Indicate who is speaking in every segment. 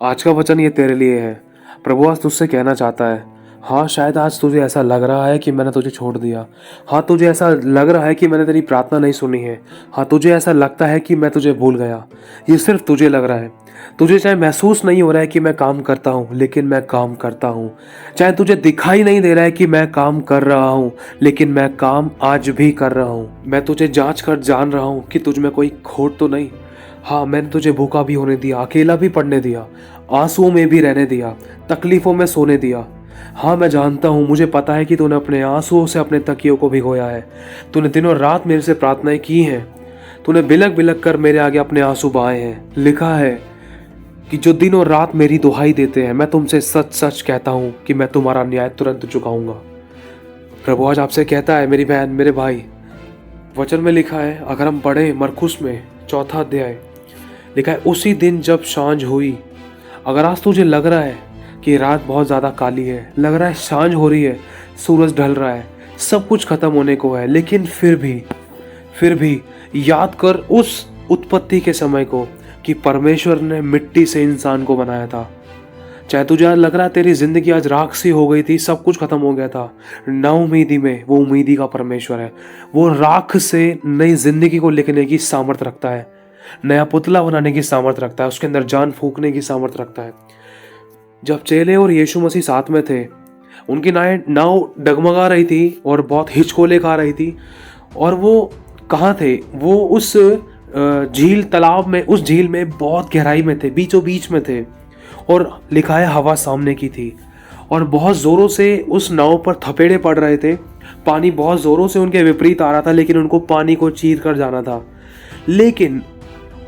Speaker 1: आज का वचन ये तेरे लिए है। प्रभु आज तुझसे कहना चाहता है। हाँ, शायद आज तुझे ऐसा लग रहा है कि मैंने तुझे छोड़ दिया। हाँ, तुझे ऐसा लग रहा है कि मैंने तेरी प्रार्थना नहीं सुनी है। हाँ, तुझे ऐसा लगता है कि मैं तुझे भूल गया। ये सिर्फ तुझे लग रहा है। तुझे चाहे महसूस नहीं हो रहा है कि मैं काम करता हूँ, लेकिन मैं काम करता हूँ। चाहे तुझे दिखाई नहीं दे रहा है कि मैं काम कर रहा हूँ, लेकिन मैं काम आज भी कर रहा हूँ। मैं तुझे जांच कर जान रहा हूँ कि तुझ में कोई खोट तो नहीं। हाँ, मैंने तुझे भूखा भी होने दिया, अकेला भी पड़ने दिया, आंसुओं में भी रहने दिया, तकलीफों में सोने दिया। हाँ, मैं जानता हूँ, मुझे पता है कि तूने अपने आंसुओं से अपने तकियों को भिगोया है। तूने दिनों रात मेरे से प्रार्थनाएं की हैं। तूने बिलक बिलक कर मेरे आगे अपने आंसू बहाए हैं। लिखा है कि जो दिन और रात मेरी दुहाई देते हैं, मैं तुमसे सच सच कहता हूँ कि मैं तुम्हारा न्याय तुरंत चुकाऊंगा। प्रभु आज आपसे कहता है, मेरी बहन, मेरे भाई, वचन में लिखा है, अगर हम पढ़े मरकुस में 4 अध्याय, लिखा है, उसी दिन जब सांझ हुई। अगर आज तुझे लग रहा है कि रात बहुत ज़्यादा काली है, लग रहा है सांझ हो रही है, सूरज ढल रहा है, सब कुछ खत्म होने को है, लेकिन फिर भी याद कर उस उत्पत्ति के समय को कि परमेश्वर ने मिट्टी से इंसान को बनाया था। चाहे तुझे आज लग रहा है तेरी जिंदगी आज राख सी हो गई थी, सब कुछ खत्म हो गया था, ना उम्मीदी में वो उम्मीदी का परमेश्वर है। वो राख से नई जिंदगी को लिखने की सामर्थ्य रखता है, नया पुतला बनाने की सामर्थ्य रखता है, उसके अंदर जान फूंकने की सामर्थ्य रखता है। जब चेले और यीशु मसीह साथ में थे, उनकी नाव डगमगा रही थी और बहुत हिचकोले खा रही थी। और वो कहाँ थे? वो उस झील तालाब में, उस झील में बहुत गहराई में थे, बीचों बीच में थे। और लिखा है हवा सामने की थी और बहुत ज़ोरों से उस नाव पर थपेड़े पड़ रहे थे। पानी बहुत ज़ोरों से उनके विपरीत आ रहा था, लेकिन उनको पानी को चीर कर जाना था। लेकिन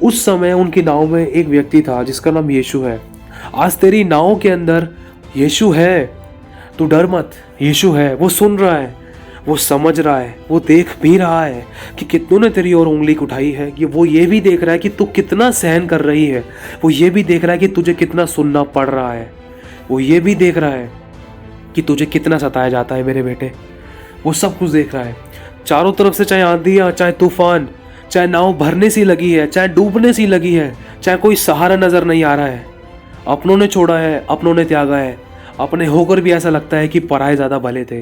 Speaker 1: उस समय उनकी नाव में एक व्यक्ति था जिसका नाम यीशु है। आज तेरी नाव के अंदर यीशु है। तू डर मत, यीशु है। वो सुन रहा है, वो समझ रहा है, वो देख भी रहा है कि कितनों ने तेरी ओर उंगली उठाई है। कि वो ये भी देख रहा है कि तू कितना सहन कर रही है। वो ये भी देख रहा है कि तुझे कितना सुनना पड़ रहा है। वो ये भी देख रहा है कि तुझे कितना सताया जाता है मेरे बेटे। वो सब कुछ देख रहा है। चारों तरफ से चाहे आंधियां, चाहे तूफान, चाहे नाव भरने सी लगी है, चाहे डूबने सी लगी है, चाहे कोई सहारा नजर नहीं आ रहा है। अपनों ने छोड़ा है, अपनों ने त्यागा है। अपने होकर भी ऐसा लगता है कि पराये ज्यादा भले थे।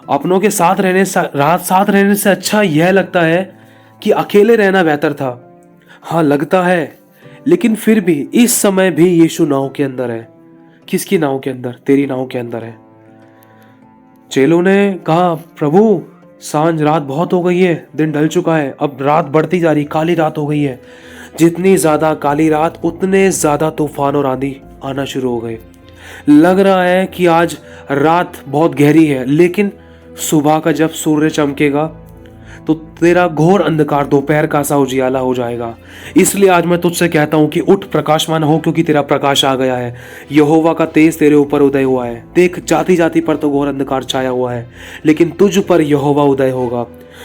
Speaker 1: अपनों के साथ रहने से अच्छा यह लगता है कि अकेले रहना बेहतर था। हाँ, लगता है, लेकिन फिर भी इस समय भी यीशु नाव के अंदर है। किसकी नाव के अंदर? तेरी नाव के अंदर है। चेलों ने कहा, प्रभु सांझ रात बहुत हो गई है, दिन ढल चुका है, अब रात बढ़ती जा रही, काली रात हो गई है। जितनी ज्यादा काली रात, उतने ज्यादा तूफान और आंधी आना शुरू हो गए। लग रहा है कि आज रात बहुत गहरी है, लेकिन सुबह का जब सूर्य चमकेगा तो तेरा घोर अंधकार दोपहर का सा उजियाला हो जाएगा। इसलिए आज मैं तुझसे कहता हूं कि उठ, प्रकाशमान हो, क्योंकि तेरा प्रकाश आ गया है। यहोवा का तेज तेरे ऊपर उदय हुआ है। देख, जाति जाति पर तो घोर अंधकार छाया हुआ है, लेकिन तुझ पर यहोवा उदय होगा,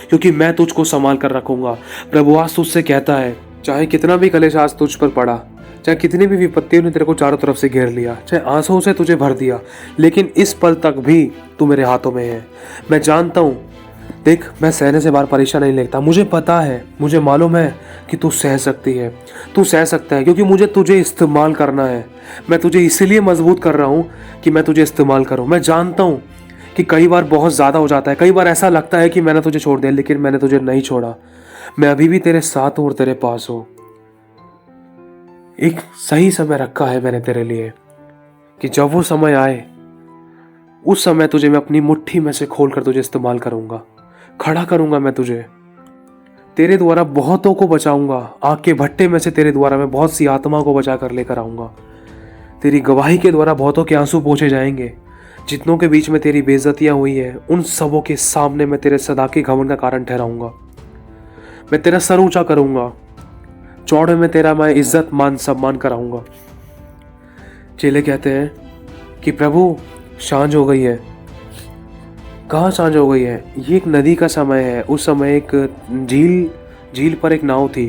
Speaker 1: क्योंकि मैं तुझको संभाल कर रखूंगा। प्रभु आज तुझसे कहता है, चाहे कितना भी कलेश आज तुझ पर पड़ा, चाहे कितनी भी विपत्तियों ने तेरे को चारों तरफ से घेर लिया, चाहे आंसुओं से तुझे भर दिया, लेकिन इस पल तक भी तू मेरे हाथों में है। मैं जानता हूं, देख, मैं सहने से बाहर परीक्षा नहीं लेता। मुझे पता है, मुझे मालूम है कि तू सह सकती है, तू सह सकता है, क्योंकि मुझे तुझे इस्तेमाल करना है। मैं तुझे इसीलिए मजबूत कर रहा हूं कि मैं तुझे इस्तेमाल करूं। मैं जानता हूं कि कई बार बहुत ज़्यादा हो जाता है, कई बार ऐसा लगता है कि मैंने तुझे छोड़ दिया, लेकिन मैंने तुझे नहीं छोड़ा। मैं अभी भी तेरे साथ हूं और तेरे पास हूं। एक सही समय रखा है मैंने तेरे लिए कि जब वो समय आए, उस समय तुझे मैं अपनी मुट्ठी में से खोलकर तुझे इस्तेमाल करूंगा, खड़ा करूंगा। मैं तुझे, तेरे द्वारा बहुतों को बचाऊंगा। आग के भट्टे में से तेरे द्वारा मैं बहुत सी आत्मा को बचा कर लेकर आऊंगा। तेरी गवाही के द्वारा बहुतों के आंसू पोंछे जाएंगे। जितनों के बीच में तेरी बेइज्जतियां हुई है, उन सबों के सामने मैं तेरे सदा के घमंड का कारण ठहराऊंगा। मैं तेरा सर ऊंचा करूंगा, चौड़े में तेरा मैं इज्जत मान सम्मान कराऊंगा। चेले कहते हैं कि प्रभु सांझ हो गई है। कहाँ सांझ हो गई है? ये एक नदी का समय है। उस समय एक झील पर एक नाव थी,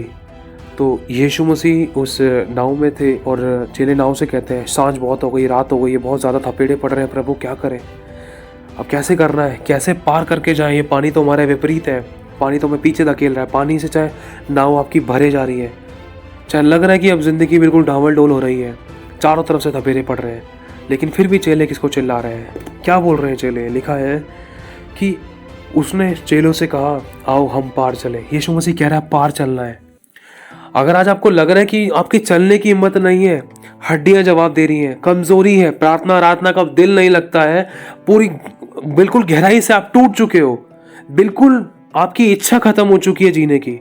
Speaker 1: तो यीशु मसीह उस नाव में थे और चेले नाव से कहते हैं, सांझ बहुत हो गई, रात हो गई है, बहुत ज़्यादा थपेड़े पड़ रहे हैं, प्रभु क्या करें? अब कैसे करना है, कैसे पार करके जाएं? ये पानी तो हमारे विपरीत है, पानी तो हमें पीछे धकेल रहा है, पानी से चाहे नाव आपकी भरे जा रही है, चाहे लग रहा है कि अब ज़िंदगी बिल्कुल डामाडोल हो रही है, चारों तरफ से थपेरे पड़ रहे हैं, लेकिन फिर भी चेले किसको चिल्ला रहे हैं? क्या बोल रहे हैं चेले? लिखा है कि उसने चेलों से कहा, आओ हम पार चले। यीशु मसीह कह रहा है पार चलना है। अगर आज आपको लग रहा है कि आपकी चलने की हिम्मत नहीं है, हड्डियां जवाब दे रही हैं, कमजोरी है, प्रार्थना का दिल नहीं लगता है, पूरी बिल्कुल गहराई से आप टूट चुके हो, बिल्कुल आपकी इच्छा खत्म हो चुकी है जीने की,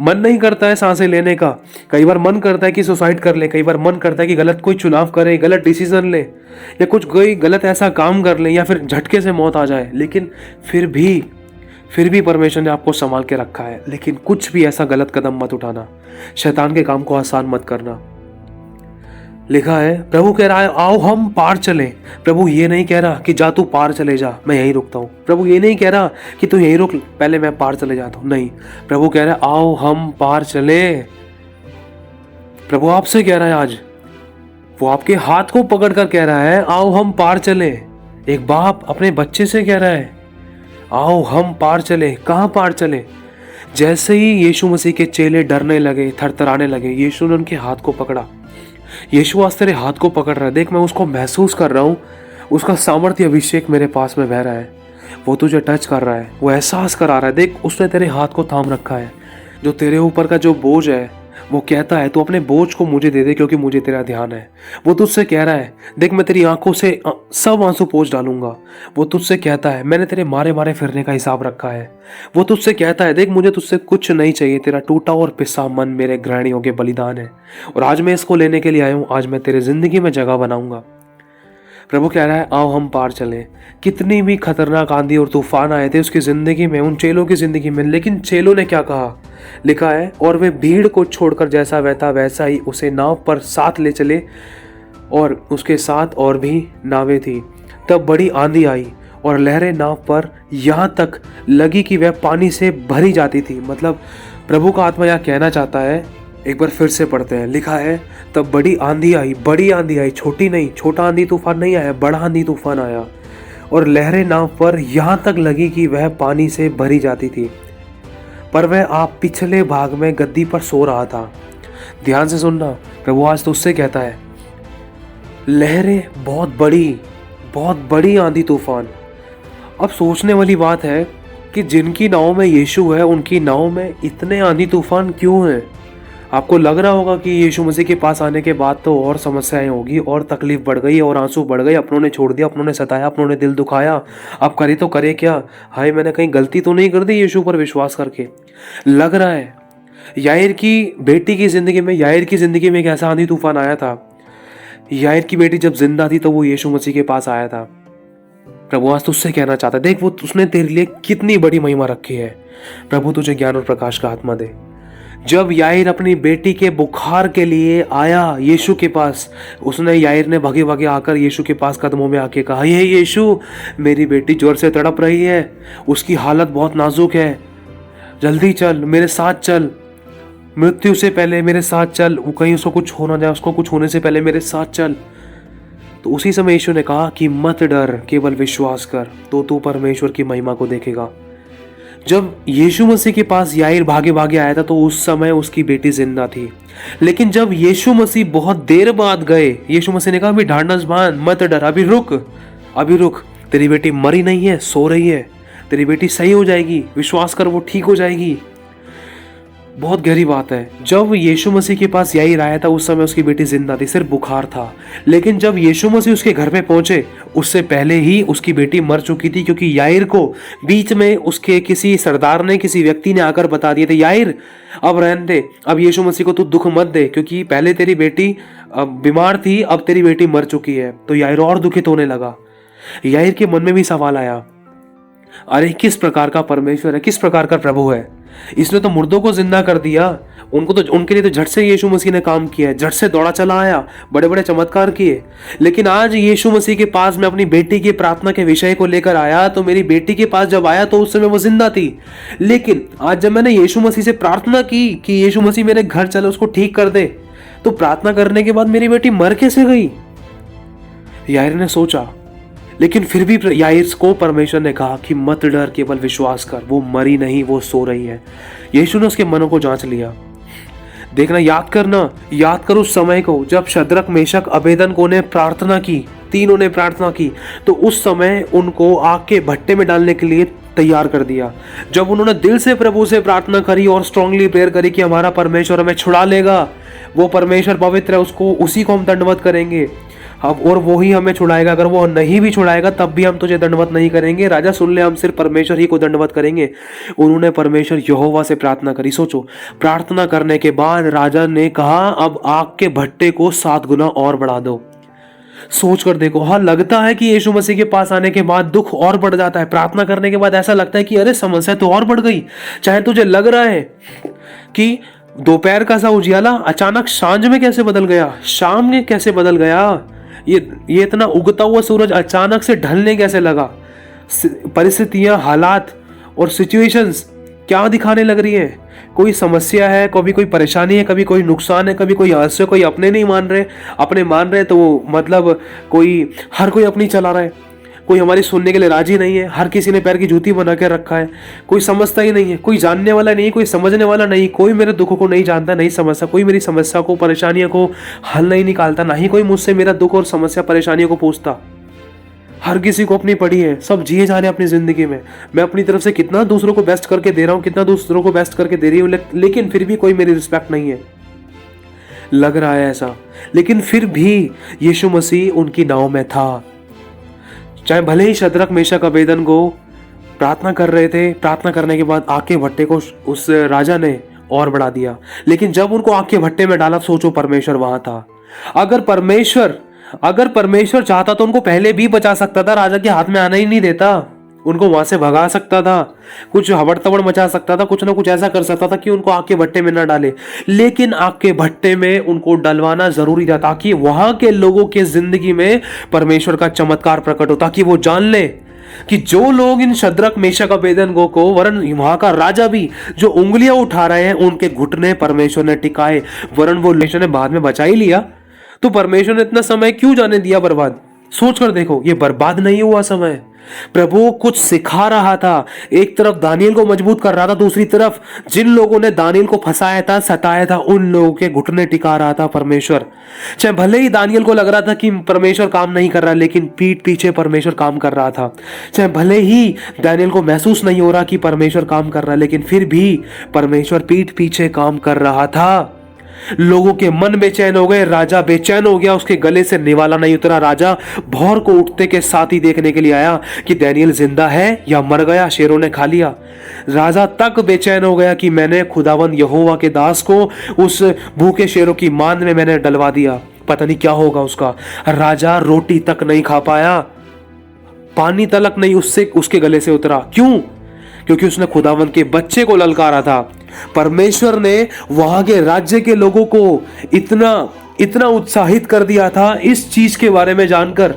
Speaker 1: मन नहीं करता है सांसें लेने का, कई बार मन करता है कि सुसाइड कर ले, कई बार मन करता है कि गलत कोई चुनाव करे, गलत डिसीजन ले, या कुछ कोई गलत ऐसा काम कर ले, या फिर झटके से मौत आ जाए, लेकिन फिर भी परमेश्वर ने आपको संभाल के रखा है। लेकिन कुछ भी ऐसा गलत कदम मत उठाना, शैतान के काम को आसान मत करना। लिखा है, प्रभु कह रहा है आओ हम पार चले। प्रभु ये नहीं कह रहा कि जा तू पार चले जा, मैं यहीं रुकता हूँ। प्रभु ये नहीं कह रहा कि तू यहीं रुक, पहले मैं पार चले जाता हूँ। नहीं, प्रभु कह रहा है आओ हम पार चले। प्रभु आपसे कह रहा है आज, वो आपके हाथ को पकड़ कर कह रहा है आओ हम पार चले। एक बाप अपने बच्चे से कह रहा है आओ हम पार चले। कहाँ पार चले? जैसे ही यीशु मसीह के चेले डरने लगे, थरथराने लगे, यीशु ने उनके हाथ को पकड़ा। यीशु आज तेरे हाथ को पकड़ रहा है, देख मैं उसको महसूस कर रहा हूँ, उसका सामर्थ्य अभिषेक मेरे पास में बह रहा है, वो तुझे टच कर रहा है, वो एहसास करा रहा है। देख उसने तेरे हाथ को थाम रखा है। जो तेरे ऊपर का जो बोझ है, वो कहता है तू अपने बोझ को मुझे दे दे क्योंकि मुझे तेरा ध्यान है। वो तुझसे कह रहा है देख मैं तेरी आंखों से सब आंसू पोंछ डालूंगा। वो तुझसे कहता है मैंने तेरे मारे मारे फिरने का हिसाब रखा है। वो तुझसे कहता है देख मुझे तुझसे कुछ नहीं चाहिए, तेरा टूटा और पिसा मन मेरे घृणियों के बलिदान है, और आज मैं इसको लेने के लिए आया हूँ। आज मैं तेरे जिंदगी में जगह बनाऊंगा। प्रभु कह रहा है आओ हम पार चलें। कितनी भी खतरनाक आंधी और तूफान आए थे उसकी जिंदगी में, उन चेलों की जिंदगी में, लेकिन चेलों ने क्या कहा? लिखा है और वे भीड़ को छोड़कर जैसा वह था वैसा ही उसे नाव पर साथ ले चले, और उसके साथ और भी नावें थी। तब बड़ी आंधी आई और लहरें नाव पर यहाँ तक लगी कि वह पानी से भरी जाती थी। मतलब प्रभु का आत्मा यह कहना चाहता है, एक बार फिर से पढ़ते हैं। लिखा है तब बड़ी आंधी आई, छोटी नहीं, छोटा आंधी तूफान नहीं आया, बड़ा आंधी तूफान आया, और लहरें नाव पर यहाँ तक लगी कि वह पानी से भरी जाती थी। पर वह आप पिछले भाग में गद्दी पर सो रहा था। ध्यान से सुनना, प्रभु आज तो उससे कहता है लहरें बहुत बड़ी आंधी तूफान। अब सोचने वाली बात है कि जिनकी नाव में यीशु है उनकी नाव में इतने आंधी तूफान क्यों हैं? आपको लग रहा होगा कि यीशु मसीह के पास आने के बाद तो और समस्याएं होगी, और तकलीफ बढ़ गई, और आंसू बढ़ गए, अपनों ने छोड़ दिया, अपनों ने सताया, अपनों ने दिल दुखाया, अब करे तो करे क्या? हाय मैंने कहीं गलती तो नहीं कर दी यीशु पर विश्वास करके? लग रहा है याईर की बेटी की जिंदगी में, याईर की जिंदगी में एक ऐसा आंधी तूफान आया था। याईर की बेटी जब जिंदा थी तो वो यीशु मसीह के पास आया था। प्रभु आज तुझसे कहना चाहता है देख वो उसने तेरे लिए कितनी बड़ी महिमा रखी है। प्रभु तुझे ज्ञान और प्रकाश का आत्मा दे। जब याईर अपनी बेटी के बुखार के लिए आया यीशु के पास, उसने याईर ने भागे भागे आकर यीशु के पास कदमों में आके कहा, ये यीशु मेरी बेटी जोर से तड़प रही है, उसकी हालत बहुत नाजुक है, जल्दी चल मेरे साथ चल, मृत्यु से पहले मेरे साथ चल, वो कहीं उसको कुछ हो ना जाए, उसको कुछ होने से पहले मेरे साथ चल। तो उसी समय यीशु ने कहा कि मत डर, केवल विश्वास कर, तो तू परमेश्वर की महिमा को देखेगा। जब यीशु मसीह के पास याईर भागे भागे आया था तो उस समय उसकी बेटी जिंदा थी। लेकिन जब यीशु मसीह बहुत देर बाद गए, यीशु मसीह ने कहा अभी ढांढस बांध, मत डर, अभी रुक, तेरी बेटी मरी नहीं है, सो रही है, तेरी बेटी सही हो जाएगी, विश्वास कर वो ठीक हो जाएगी। बहुत गहरी बात है। जब यीशु मसीह के पास याईर आया था उस समय उसकी बेटी जिंदा थी, सिर्फ बुखार था। लेकिन जब यीशु मसीह उसके घर पे पहुंचे उससे पहले ही उसकी बेटी मर चुकी थी, क्योंकि याईर को बीच में उसके किसी सरदार ने, किसी व्यक्ति ने आकर बता दिए थे याईर अब रहने दे, अब यीशु मसीह को तू दुख मत दे, क्योंकि पहले तेरी बेटी बीमार थी, अब तेरी बेटी मर चुकी है। तो याईर और दुखित होने लगा। याईर के मन में भी सवाल आया, अरे किस प्रकार का परमेश्वर है, किस प्रकार का प्रभु है, इसने तो मुर्दों को जिंदा कर दिया, उनके लिए तो झट से यीशु मसीह ने काम किया, झट से दौड़ा चला आया, बड़े बड़े चमत्कार किए। लेकिन आज यीशु मसीह के पास मैं अपनी बेटी की प्रार्थना के विषय को लेकर आया, तो मेरी बेटी के पास जब आया तो उस समय वो जिंदा थी। लेकिन आज जब मैंने यीशु मसीह से प्रार्थना की कि यीशु मसीह मेरे घर चले, उसको ठीक कर दे, तो प्रार्थना करने के बाद मेरी बेटी मर कैसे गई? याईर ने सोचा, लेकिन फिर भी याईर को परमेश्वर ने कहा कि मत डर, केवल विश्वास कर, वो मरी नहीं, वो सो रही है। यीशु ने उसके मनों को जांच लिया। देखना, याद कर उस समय को जब शद्रक मेशक अबेदनगो ने प्रार्थना की, तीनों ने प्रार्थना की, तो उस समय उनको आग के भट्टे में डालने के लिए तैयार कर दिया। जब उन्होंने दिल से प्रभु से प्रार्थना करी और स्ट्रांगली प्रेयर करी कि हमारा परमेश्वर हमें छुड़ा लेगा, वो परमेश्वर पवित्र है, उसको उसी को हम दंडवत करेंगे अब, और वो ही हमें छुड़ाएगा। अगर वो नहीं भी छुड़ाएगा तब भी हम तुझे दंडवत नहीं करेंगे, राजा सुन ले, हम सिर्फ परमेश्वर ही को दंडवत करेंगे। उन्होंने परमेश्वर यहोवा से प्रार्थना करी। सोचो, प्रार्थना करने के बाद राजा ने कहा अब आग के भट्टे को 7 गुना और बढ़ा दो। सोच कर देखो, हाँ लगता है कि यीशु मसीह के पास आने के बाद दुख और बढ़ जाता है, प्रार्थना करने के बाद ऐसा लगता है कि अरे समस्या तो और बढ़ गई। चाहे तुझे लग रहा है कि दोपहर का सा उजियाला अचानक सांझ में कैसे बदल गया, शाम में कैसे बदल गया, ये इतना उगता हुआ सूरज अचानक से ढलने कैसे लगा, परिस्थितियां, हालात और सिचुएशंस क्या दिखाने लग रही है। कोई समस्या है, कभी कोई परेशानी है, कभी कोई नुकसान है, कभी कोई हादसा, कोई अपने नहीं मान रहे, अपने मान रहे तो वो मतलब हर कोई अपनी चला रहा है, कोई हमारी सुनने के लिए राजी नहीं है, हर किसी ने पैर की जूती बना के रखा है, कोई समझता ही नहीं है, कोई जानने वाला नहीं, कोई समझने वाला नहीं, कोई मेरे दुखों को नहीं जानता, नहीं समझता, कोई मेरी समस्या को, परेशानियों को हल नहीं निकालता, ना ही कोई मुझसे मेरा दुख और समस्या परेशानियों को पूछता। हर किसी को अपनी पड़ी है, सब जिए जा रहे हैं अपनी जिंदगी में। मैं अपनी तरफ से कितना दूसरों को बेस्ट करके दे रहा हूँ, कितना दूसरों को बेस्ट करके दे रही हूँ, लेकिन फिर भी कोई मेरी रिस्पेक्ट नहीं है, लग रहा है ऐसा। लेकिन फिर भी यीशु मसीह उनकी नाव में था। चाहे भले ही शद्रक मेशक अबेदनगो प्रार्थना कर रहे थे, प्रार्थना करने के बाद आग के भट्टे को उस राजा ने और बढ़ा दिया, लेकिन जब उनको आग के भट्टे में डाला, सोचो परमेश्वर वहां था। अगर परमेश्वर चाहता तो उनको पहले भी बचा सकता था, राजा के हाथ में आना ही नहीं देता, उनको वहां से भगा सकता था, कुछ हबड़ तबड़ मचा सकता था, कुछ ना कुछ ऐसा कर सकता था कि उनको आग के भट्टे में ना डाले। लेकिन आग के भट्टे में उनको डलवाना जरूरी था, ताकि वहां के लोगों के जिंदगी में परमेश्वर का चमत्कार प्रकट हो, ताकि वो जान ले कि जो लोग इन शद्रक मेशक अबेदनगो को, वरन वहां का राजा भी जो उंगलियां उठा रहे हैं, उनके घुटने परमेश्वर ने टिकाए। वरन वो परमेश्वर ने बाद में बचा ही लिया, तो परमेश्वर ने इतना समय क्यों जाने दिया बर्बाद। सोच कर देखो, ये बर्बाद नहीं हुआ समय, प्रभु कुछ सिखा रहा था। एक तरफ दानियल को मजबूत कर रहा था, दूसरी तरफ जिन लोगों ने दानियल को फंसाया था, सताया था, उन लोगों के घुटने टिका रहा था परमेश्वर। चाहे भले ही दानियल को लग रहा था कि परमेश्वर काम नहीं कर रहा, लेकिन पीठ पीछे परमेश्वर काम कर रहा था। चाहे भले ही दानियल को महसूस नहीं हो रहा कि परमेश्वर काम कर रहा है, लेकिन फिर भी परमेश्वर पीठ पीछे काम कर रहा था। लोगों के मन बेचैन हो गए, राजा बेचैन हो गया, उसके गले से निवाला नहीं उतरा। राजा भौर को उठते के साथ ही देखने के लिए आया कि दानियल जिंदा है या मर गया, शेरों ने खा लिया। राजा तक बेचैन हो गया कि मैंने खुदावंद यहोवा के दास को उस भूखे शेरों की मांद में मैंने डलवा दिया, पता नहीं क्या होगा उसका। राजा रोटी तक नहीं खा पाया, पानी तलक नहीं उसके गले से उतरा। क्यों? क्योंकि उसने खुदावंद के बच्चे को ललकारा था। परमेश्वर ने वहां के राज्य के लोगों को इतना उत्साहित कर दिया था इस चीज के बारे में जानकर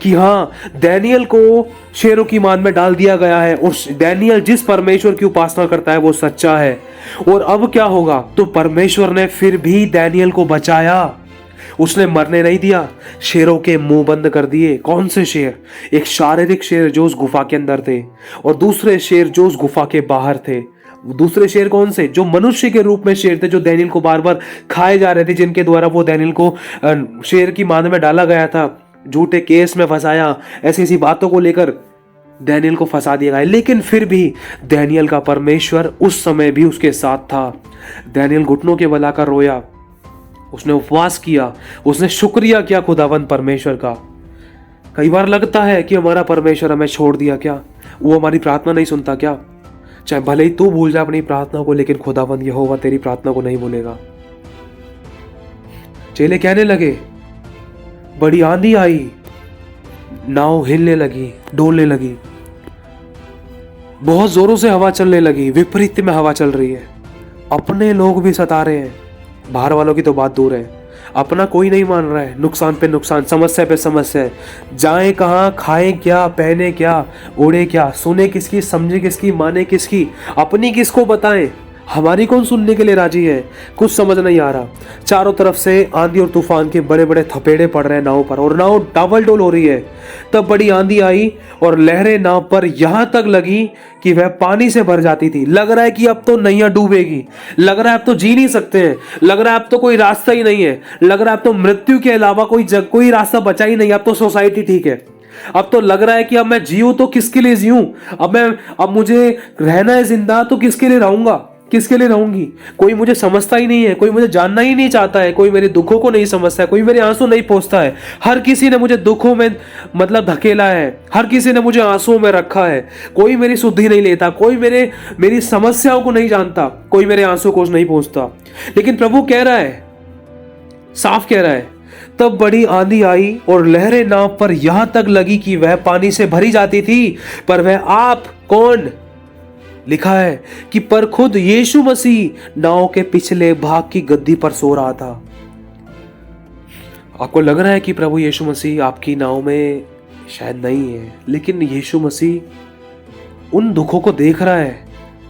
Speaker 1: कि हाँ, दानियल को शेरों की मांद में डाल दिया गया है, और दानियल जिस परमेश्वर की उपासना करता है वो सच्चा है। और अब क्या होगा? तो परमेश्वर ने फिर भी दानियल को बचाया, उसने मरने नहीं दिया। शेरों के मुंह बंद कर दिए। कौन से शेर? एक शारीरिक शेर जो उस गुफा के अंदर थे, और दूसरे शेर जो उस गुफा के बाहर थे। दूसरे शेर कौन से? जो मनुष्य के रूप में शेर थे, जो दानियल को बार बार खाए जा रहे थे, जिनके द्वारा वो दानियल को शेर की मांद में डाला गया था, झूठे केस में फंसाया, ऐसी ऐसी बातों को लेकर दानियल को फंसा दिया गया। लेकिन फिर भी दानियल का परमेश्वर उस समय भी उसके साथ था। दानियल घुटनों के बल आकर रोया, उसने उपवास किया, उसने शुक्रिया किया खुदावंद परमेश्वर का। कई बार लगता है कि हमारा परमेश्वर हमें छोड़ दिया क्या, वो हमारी प्रार्थना नहीं सुनता क्या। चाहे भले ही तू भूल जाए अपनी प्रार्थना को, लेकिन खुदावंद यहोवा तेरी प्रार्थना को नहीं भूलेगा। चेले कहने लगे, बड़ी आंधी आई, नाव हिलने लगी, डोलने लगी, बहुत जोरों से हवा चलने लगी, विपरीत में हवा चल रही है, अपने लोग भी सता रहे हैं, बाहर वालों की तो बात दूर है, अपना कोई नहीं मान रहा है, नुकसान पे नुकसान, समस्या पे समस्या। जाएं कहाँ, खाएं क्या, पहने क्या, ओढ़े क्या, सुने किसकी, समझे किसकी, माने किसकी, अपनी किसको बताएं। हमारी कौन सुनने के लिए राजी है? कुछ समझ नहीं आ रहा। चारों तरफ से आंधी और तूफान के बड़े बड़े थपेड़े पड़ रहे हैं नाव पर, और नाव डावल डोल हो रही है। तब बड़ी आंधी आई और लहरें नाव पर यहां तक लगी कि वह पानी से भर जाती थी। लग रहा है कि अब तो नैया डूबेगी, लग रहा है अब तो जी नहीं सकते हैं, लग रहा है अब तो कोई रास्ता ही नहीं है, लग रहा है अब तो मृत्यु के अलावा कोई रास्ता बचा ही नहीं, अब तो सोसाइटी ठीक है। अब तो लग रहा है कि अब मैं जीऊं तो किसके लिए जीऊं, अब मुझे रहना है जिंदा तो किसके लिए रहूंगा, किसके लिए रहूंगी। कोई मुझे समझता ही नहीं है, कोई मुझे जानना ही नहीं चाहता है, कोई मेरे दुखों को नहीं समझता है, कोई मेरे आंसू नहीं पहुंचता है। हर किसी ने मुझे दुखों में मतलब धकेला है, हर किसी ने मुझे आंसुओं में रखा है। कोई मेरी सुधि नहीं लेता, कोई मेरी समस्याओं को नहीं जानता, कोई मेरे आंसू को नहीं पहुंचता। लेकिन प्रभु कह रहा है, साफ कह रहा है, तब बड़ी आंधी आई और लहरें नाव पर यहां तक लगी कि वह पानी से भरी जाती थी। पर वह आप कौन? लिखा है कि पर खुद यीशु मसीह नाव के पिछले भाग की गद्दी पर सो रहा था। आपको लग रहा है कि प्रभु यीशु मसीह आपकी नाव में शायद नहीं है, लेकिन यीशु मसीह उन दुखों को देख रहा है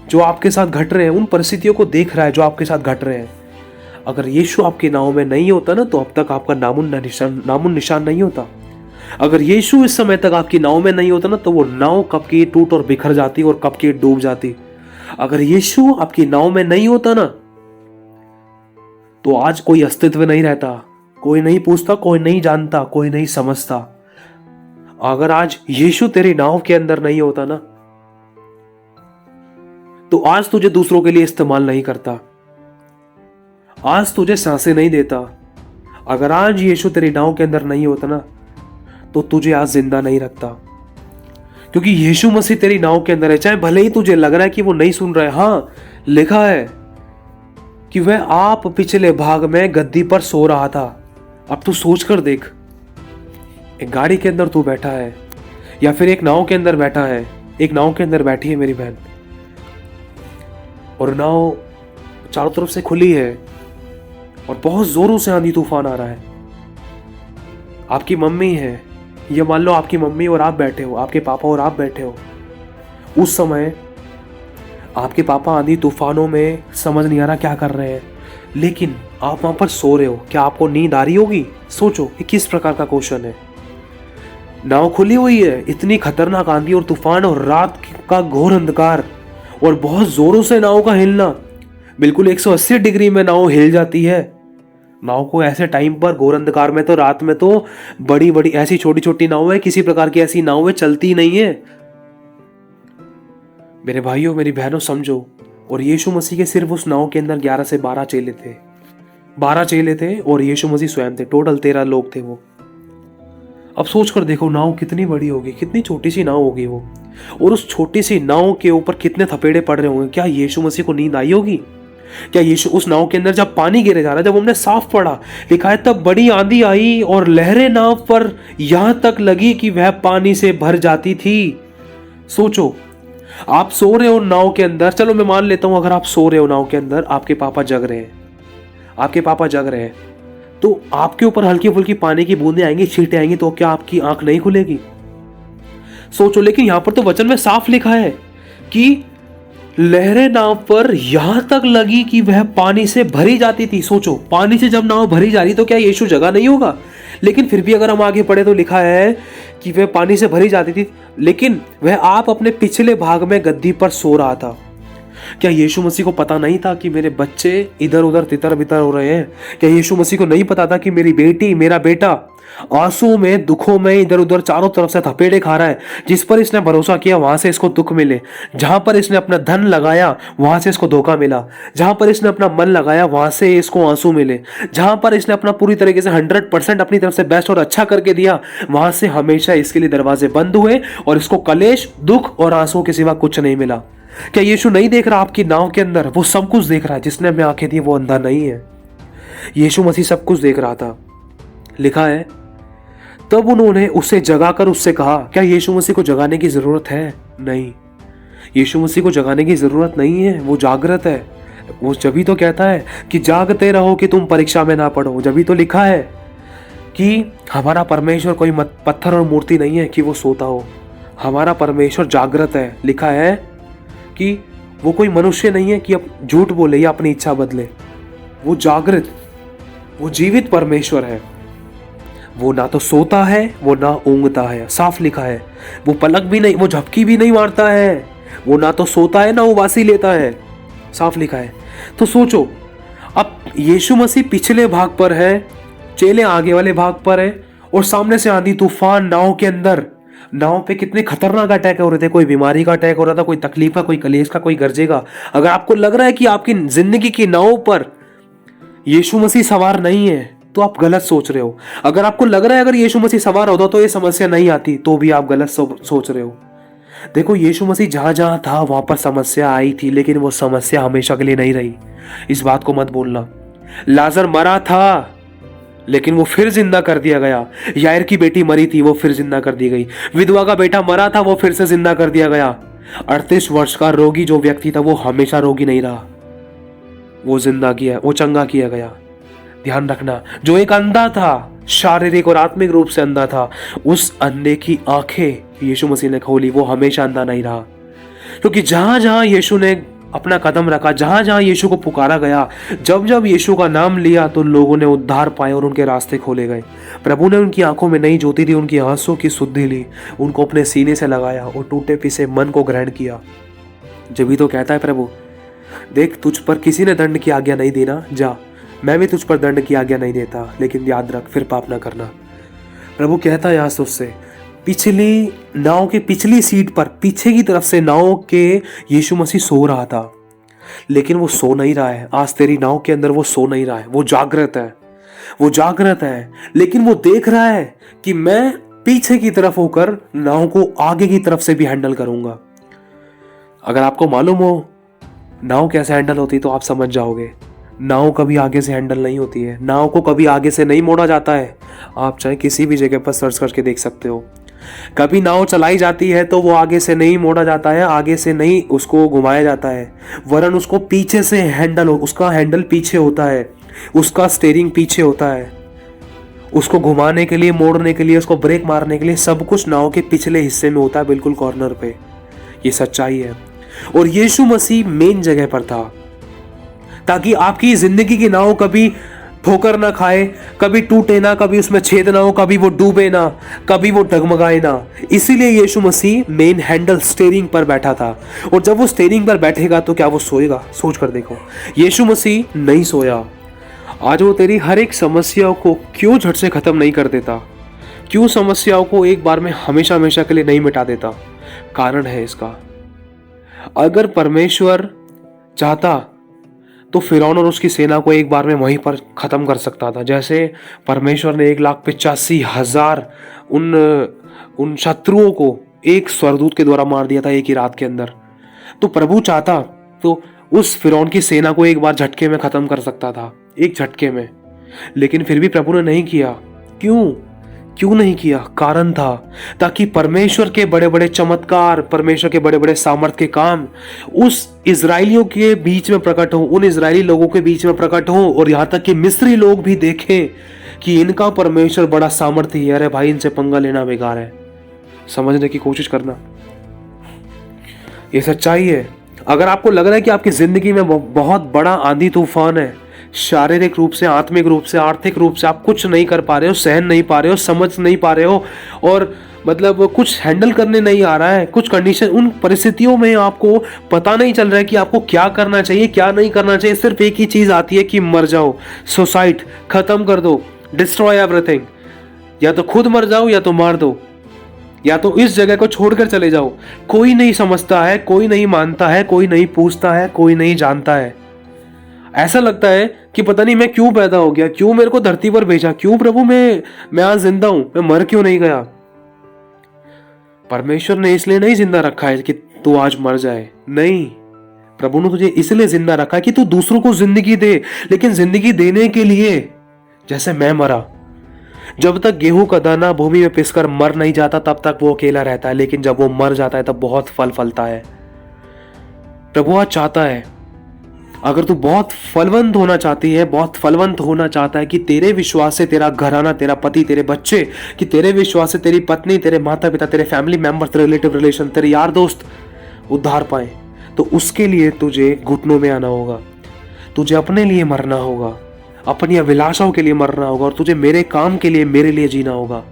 Speaker 1: जो आपके साथ घट रहे हैं, उन परिस्थितियों को देख रहा है जो आपके साथ घट रहे हैं। अगर यीशु आपकी नाव में नहीं होता ना, तो अब तक आपका नामुन निशान नहीं होता। अगर यीशु इस समय तक आपकी नाव में नहीं होता ना, तो वो नाव कब की टूट और बिखर जाती और कब की डूब जाती। अगर यीशु आपकी नाव में नहीं होता ना, तो आज कोई अस्तित्व नहीं रहता, कोई नहीं पूछता, कोई नहीं जानता, कोई नहीं समझता। अगर आज यीशु तेरी नाव के अंदर नहीं होता ना, तो आज तुझे दूसरों के लिए इस्तेमाल नहीं करता, आज तुझे सांसें नहीं देता। अगर आज यीशु तेरी नाव के अंदर नहीं होता ना, तो तुझे आज जिंदा नहीं रखता। क्योंकि यीशु मसीह तेरी नाव के अंदर है। चाहे भले ही तुझे लग रहा है कि वो नहीं सुन रहा है, हाँ लिखा है कि वह आप पिछले भाग में गद्दी पर सो रहा था। अब तू सोच कर देख, एक गाड़ी के अंदर तू बैठा है या फिर एक नाव के अंदर बैठा है, एक नाव के अंदर बैठी है मेरी बहन, और नाव चारों तरफ से खुली है और बहुत जोरों से आंधी तूफान आ रहा है। आपकी मम्मी है, ये मान लो आपकी मम्मी और आप बैठे हो, आपके पापा और आप बैठे हो। उस समय आपके पापा आंधी तूफानों में समझ नहीं आ रहा क्या कर रहे हैं, लेकिन आप वहां पर सो रहे हो। क्या आपको नींद आ रही होगी? सोचो, ये किस प्रकार का क्वेश्चन है। नाव खुली हुई है, इतनी खतरनाक आंधी और तूफान और रात का घोर अंधकार और बहुत जोरों से नाव का हिलना, बिल्कुल 180 डिग्री में नाव हिल जाती है। नाव को ऐसे टाइम पर घोर अंधकार में, तो रात में तो बड़ी बड़ी ऐसी छोटी छोटी नाव है, किसी प्रकार की ऐसी नाव है चलती नहीं है। मेरे भाइयों मेरी बहनों समझो, और यीशु मसीह के सिर्फ उस नाव के अंदर 11 से 12 चेले थे। 12 चेले थे और यीशु मसीह स्वयं थे। टोटल 13 लोग थे वो। अब सोच कर देखो, नाव कितनी बड़ी होगी, कितनी छोटी सी नाव होगी वो, और उस छोटी सी नाव के ऊपर कितने थपेड़े पड़ रहे होंगे। क्या यीशु मसीह को नींद आई होगी? क्या यीशु उस नाव के अंदर जब पानी गिरे जा रहा है, जब हमने साफ पढ़ा, लिखा है तब बड़ी आंधी आई और लहरें नाव पर यहां तक लगी कि वह पानी से भर जाती थी। सोचो, आप सो रहे हो नाव के अंदर, चलो मैं मान लेता हूं अगर आप सो रहे हो नाव के अंदर, आपके पापा जग रहे हैं, आपके पापा जग रहे हैं, तो आपके ऊपर हल्की फुल्की पानी की बूंदें आएंगी, छींटें आएंगी, तो क्या आपकी आंख नहीं खुलेगी? सोचो, लेकिन यहां पर तो वचन में साफ लिखा है कि लहरें नाव पर यहां तक लगी कि वह पानी से भरी जाती थी। सोचो, पानी से जब नाव भरी जा रही तो क्या यीशु जगह नहीं होगा? लेकिन फिर भी अगर हम आगे पढ़े तो लिखा है कि वह पानी से भरी जाती थी, लेकिन वह आप अपने पिछले भाग में गद्दी पर सो रहा था। क्या यीशु मसीह को पता नहीं था कि मेरे बच्चे इधर उधर तितर बितर हो रहे हैं? क्या यीशु मसीह को नहीं पता था कि मेरी बेटी, मेरा बेटा आंसू में, दुखों में इधर उधर चारों तरफ से थपेड़े खा रहा है? जिस पर इसने भरोसा किया वहां से इसको दुख मिले, जहां पर इसने अपना धन लगाया वहां से इसको धोखा मिला, जहां पर इसने अपना मन लगाया वहां से इसको आंसू मिले, जहां पर इसने अपना पूरी तरीके से 100% अपनी तरफ से बेस्ट और अच्छा करके दिया, वहां से हमेशा इसके लिए दरवाजे बंद हुए और इसको कलेश, दुख और आंसुओं के सिवा कुछ नहीं मिला। क्या यीशु नहीं देख रहा आपकी नाव के अंदर? वो सब कुछ देख रहा है। जिसने हमें आंखें दी वो अंधा नहीं है। यीशु मसीह सब कुछ देख रहा था। लिखा है तब उन्होंने उसे जगाकर उससे कहा। क्या यीशु मसीह को जगाने की जरूरत है? नहीं, यीशु मसीह को जगाने की जरूरत नहीं है। वो जागृत है। वो जभी तो कहता है कि जागते रहो कि तुम परीक्षा में ना पड़ो। जभी तो लिखा है कि हमारा परमेश्वर कोई पत्थर और मूर्ति नहीं है कि वो सोता हो। हमारा परमेश्वर जागृत है। लिखा है कि वो कोई मनुष्य नहीं है कि अब झूठ बोले या अपनी इच्छा बदले। वो जागृत, वो जीवित परमेश्वर है। वो ना तो सोता है, वो ना ऊँघता है, साफ लिखा है। वो पलक भी नहीं, वो झपकी भी नहीं मारता है। वो ना तो सोता है ना उबासी लेता है, साफ लिखा है। तो सोचो, अब यीशु मसीह पिछले भाग पर है, चेले आगे वाले भाग पर है, और सामने से आंधी तूफान नाव के अंदर। नाव पे कितने खतरनाक अटैक हो रहे थे, कोई बीमारी का अटैक हो रहा था, कोई तकलीफ का, कोई कलेश का, कोई गरजेगा। अगर आपको लग रहा है कि आपकी जिंदगी की नाव पर यीशु मसीह सवार नहीं है तो आप गलत सोच रहे हो। अगर आपको लग रहा है अगर यीशु मसीह सवार होता तो ये समस्या नहीं आती, तो भी आप गलत सोच रहे हो। देखो, यीशु मसीह जहां जहां था वहां पर समस्या आई थी, लेकिन वो समस्या हमेशा के लिए नहीं रही। इस बात को मत बोलना। लाजर मरा था लेकिन वो फिर जिंदा कर दिया गया। यायर की बेटी मरी थी, वो फिर जिंदा कर दी गई। विधवा का बेटा मरा था, वो फिर से जिंदा कर दिया गया। 38 वर्ष का रोगी जो व्यक्ति था वो हमेशा रोगी नहीं रहा, वो जिंदा किया, वो चंगा किया गया। ध्यान रखना, जो एक अंधा था, शारीरिक और आत्मिक रूप से अंधा था, उस अंधे की आंखें यीशु मसीह ने खोली, वो हमेशा अंधा नहीं रहा। क्योंकि जहां जहां यीशु ने अपना कदम रखा, जहां जहां यीशु को पुकारा गया, जब जब यीशु का नाम लिया, तो लोगों ने उद्धार पाए और उनके रास्ते खोले गए। प्रभु ने उनकी आंखों में नई ज्योति दी, उनकी आंसू की शुद्धि ली, उनको अपने सीने से लगाया और टूटे पीसे मन को ग्रहण किया। जब भी तो कहता है प्रभु, देख, तुझ पर किसी ने दंड की आज्ञा नहीं देना, जा, मैं भी तुझ पर दंड की आज्ञा नहीं देता, लेकिन याद रख फिर पाप ना करना। प्रभु कहता है आज तुझसे, पिछली नाव के पिछली सीट पर पीछे की तरफ से नाव के यीशु मसीह सो रहा था, लेकिन वो सो नहीं रहा है। आज तेरी नाव के अंदर वो सो नहीं रहा है, वो जागृत है। वो जागृत है, लेकिन वो देख रहा है कि मैं पीछे की तरफ होकर नाव को आगे की तरफ से भी हैंडल करूंगा। अगर आपको मालूम हो नाव कैसे हैंडल होती तो आप समझ जाओगे। नाव कभी आगे से हैंडल नहीं होती है, नाव को कभी आगे से नहीं मोड़ा जाता है। आप चाहे किसी भी जगह पर सर्च करके देख सकते हो। कभी नाव चलाई जाती है तो वो आगे से नहीं मोड़ा जाता है, आगे से नहीं उसको घुमाया जाता है, वरन उसको पीछे से उसका हैंडल पीछे होता है, उसका स्टीयरिंग पीछे होता है। उसको घुमाने के लिए, मोड़ने के लिए, उसको ब्रेक मारने के लिए सब कुछ नाव के पिछले हिस्से में होता है, बिल्कुल कॉर्नर पे। ये सच्चाई है। और यीशु मसीह मेन जगह पर था, ताकि आपकी जिंदगी की नाव कभी ठोकर ना खाए, कभी टूटे ना, कभी उसमें छेद ना हो, कभी वो डूबे ना, कभी वो डगमगाए ना। इसीलिए यीशु मसीह मेन हैंडल स्टीयरिंग पर बैठा था। और जब वो स्टीयरिंग पर बैठेगा तो क्या वो सोएगा? सोच कर देखो, यीशु मसीह नहीं सोया। आज वो तेरी हर एक समस्याओं को क्यों झट से खत्म नहीं कर देता? क्यों समस्याओं को एक बार में हमेशा हमेशा के लिए नहीं मिटा देता? कारण है इसका। अगर परमेश्वर चाहता तो फिरौन और उसकी सेना को एक बार में वहीं पर खत्म कर सकता था। जैसे परमेश्वर ने 1,85,000 उन शत्रुओं को एक स्वर्गदूत के द्वारा मार दिया था एक ही रात के अंदर। तो प्रभु चाहता तो उस फिरौन की सेना को एक बार झटके में खत्म कर सकता था, एक झटके में। लेकिन फिर भी प्रभु ने नहीं किया। क्यों नहीं किया? कारण था ताकि परमेश्वर के बड़े बड़े चमत्कार, परमेश्वर के बड़े बड़े सामर्थ के काम उस इजरायलियों के बीच में प्रकट हो, उन इजरायली लोगों के बीच में प्रकट हो, और यहाँ तक कि मिस्री लोग भी देखें कि इनका परमेश्वर बड़ा सामर्थ्य है। अरे भाई, इनसे पंगा लेना बेकार है। समझने की कोशिश करना, ये सच्चाई है। अगर आपको लग रहा है कि आपकी जिंदगी में बहुत बड़ा आंधी तूफान है, शारीरिक रूप से, आत्मिक रूप से, आर्थिक रूप से आप कुछ नहीं कर पा रहे हो, सहन नहीं पा रहे हो, समझ नहीं पा रहे हो, और मतलब कुछ हैंडल करने नहीं आ रहा है, कुछ कंडीशन, उन परिस्थितियों में आपको पता नहीं चल रहा है कि आपको क्या करना चाहिए, क्या नहीं करना चाहिए। सिर्फ एक ही चीज आती है कि मर जाओ, सुसाइड, खत्म कर दो, डिस्ट्रॉय एवरीथिंग। या तो खुद मर जाओ या तो मार दो, या तो इस जगह को छोड़कर चले जाओ। कोई नहीं समझता है, कोई नहीं मानता है, कोई नहीं पूछता है, कोई नहीं जानता है। ऐसा लगता है कि पता नहीं मैं क्यों पैदा हो गया, क्यों मेरे को धरती पर भेजा, क्यों प्रभु मैं आज जिंदा हूं, मैं मर क्यों नहीं गया? परमेश्वर ने इसलिए नहीं जिंदा रखा है कि तू आज मर जाए, नहीं। प्रभु ने तुझे इसलिए जिंदा रखा है कि तू दूसरों को जिंदगी दे। लेकिन जिंदगी देने के लिए, जैसे मैं मरा, जब तक गेहूं का दाना भूमि में पिसकर मर नहीं जाता तब तक वो अकेला रहता है, लेकिन जब वो मर जाता है तब बहुत फल फलता है। प्रभु आज चाहता है, अगर तू बहुत फलवंत होना चाहती है, बहुत फलवंत होना चाहता है कि तेरे विश्वास से तेरा घराना, तेरा पति, तेरे बच्चे, कि तेरे विश्वास से तेरी पत्नी, तेरे माता पिता, तेरे फैमिली मेंबर, तेरे रिलेटिव रिलेशन, तेरे यार दोस्त उद्धार पाए, तो उसके लिए तुझे घुटनों में आना होगा, तुझे अपने लिए मरना होगा, अपनी अभिलाषाओं के लिए मरना होगा, और तुझे मेरे काम के लिए, मेरे लिए जीना होगा।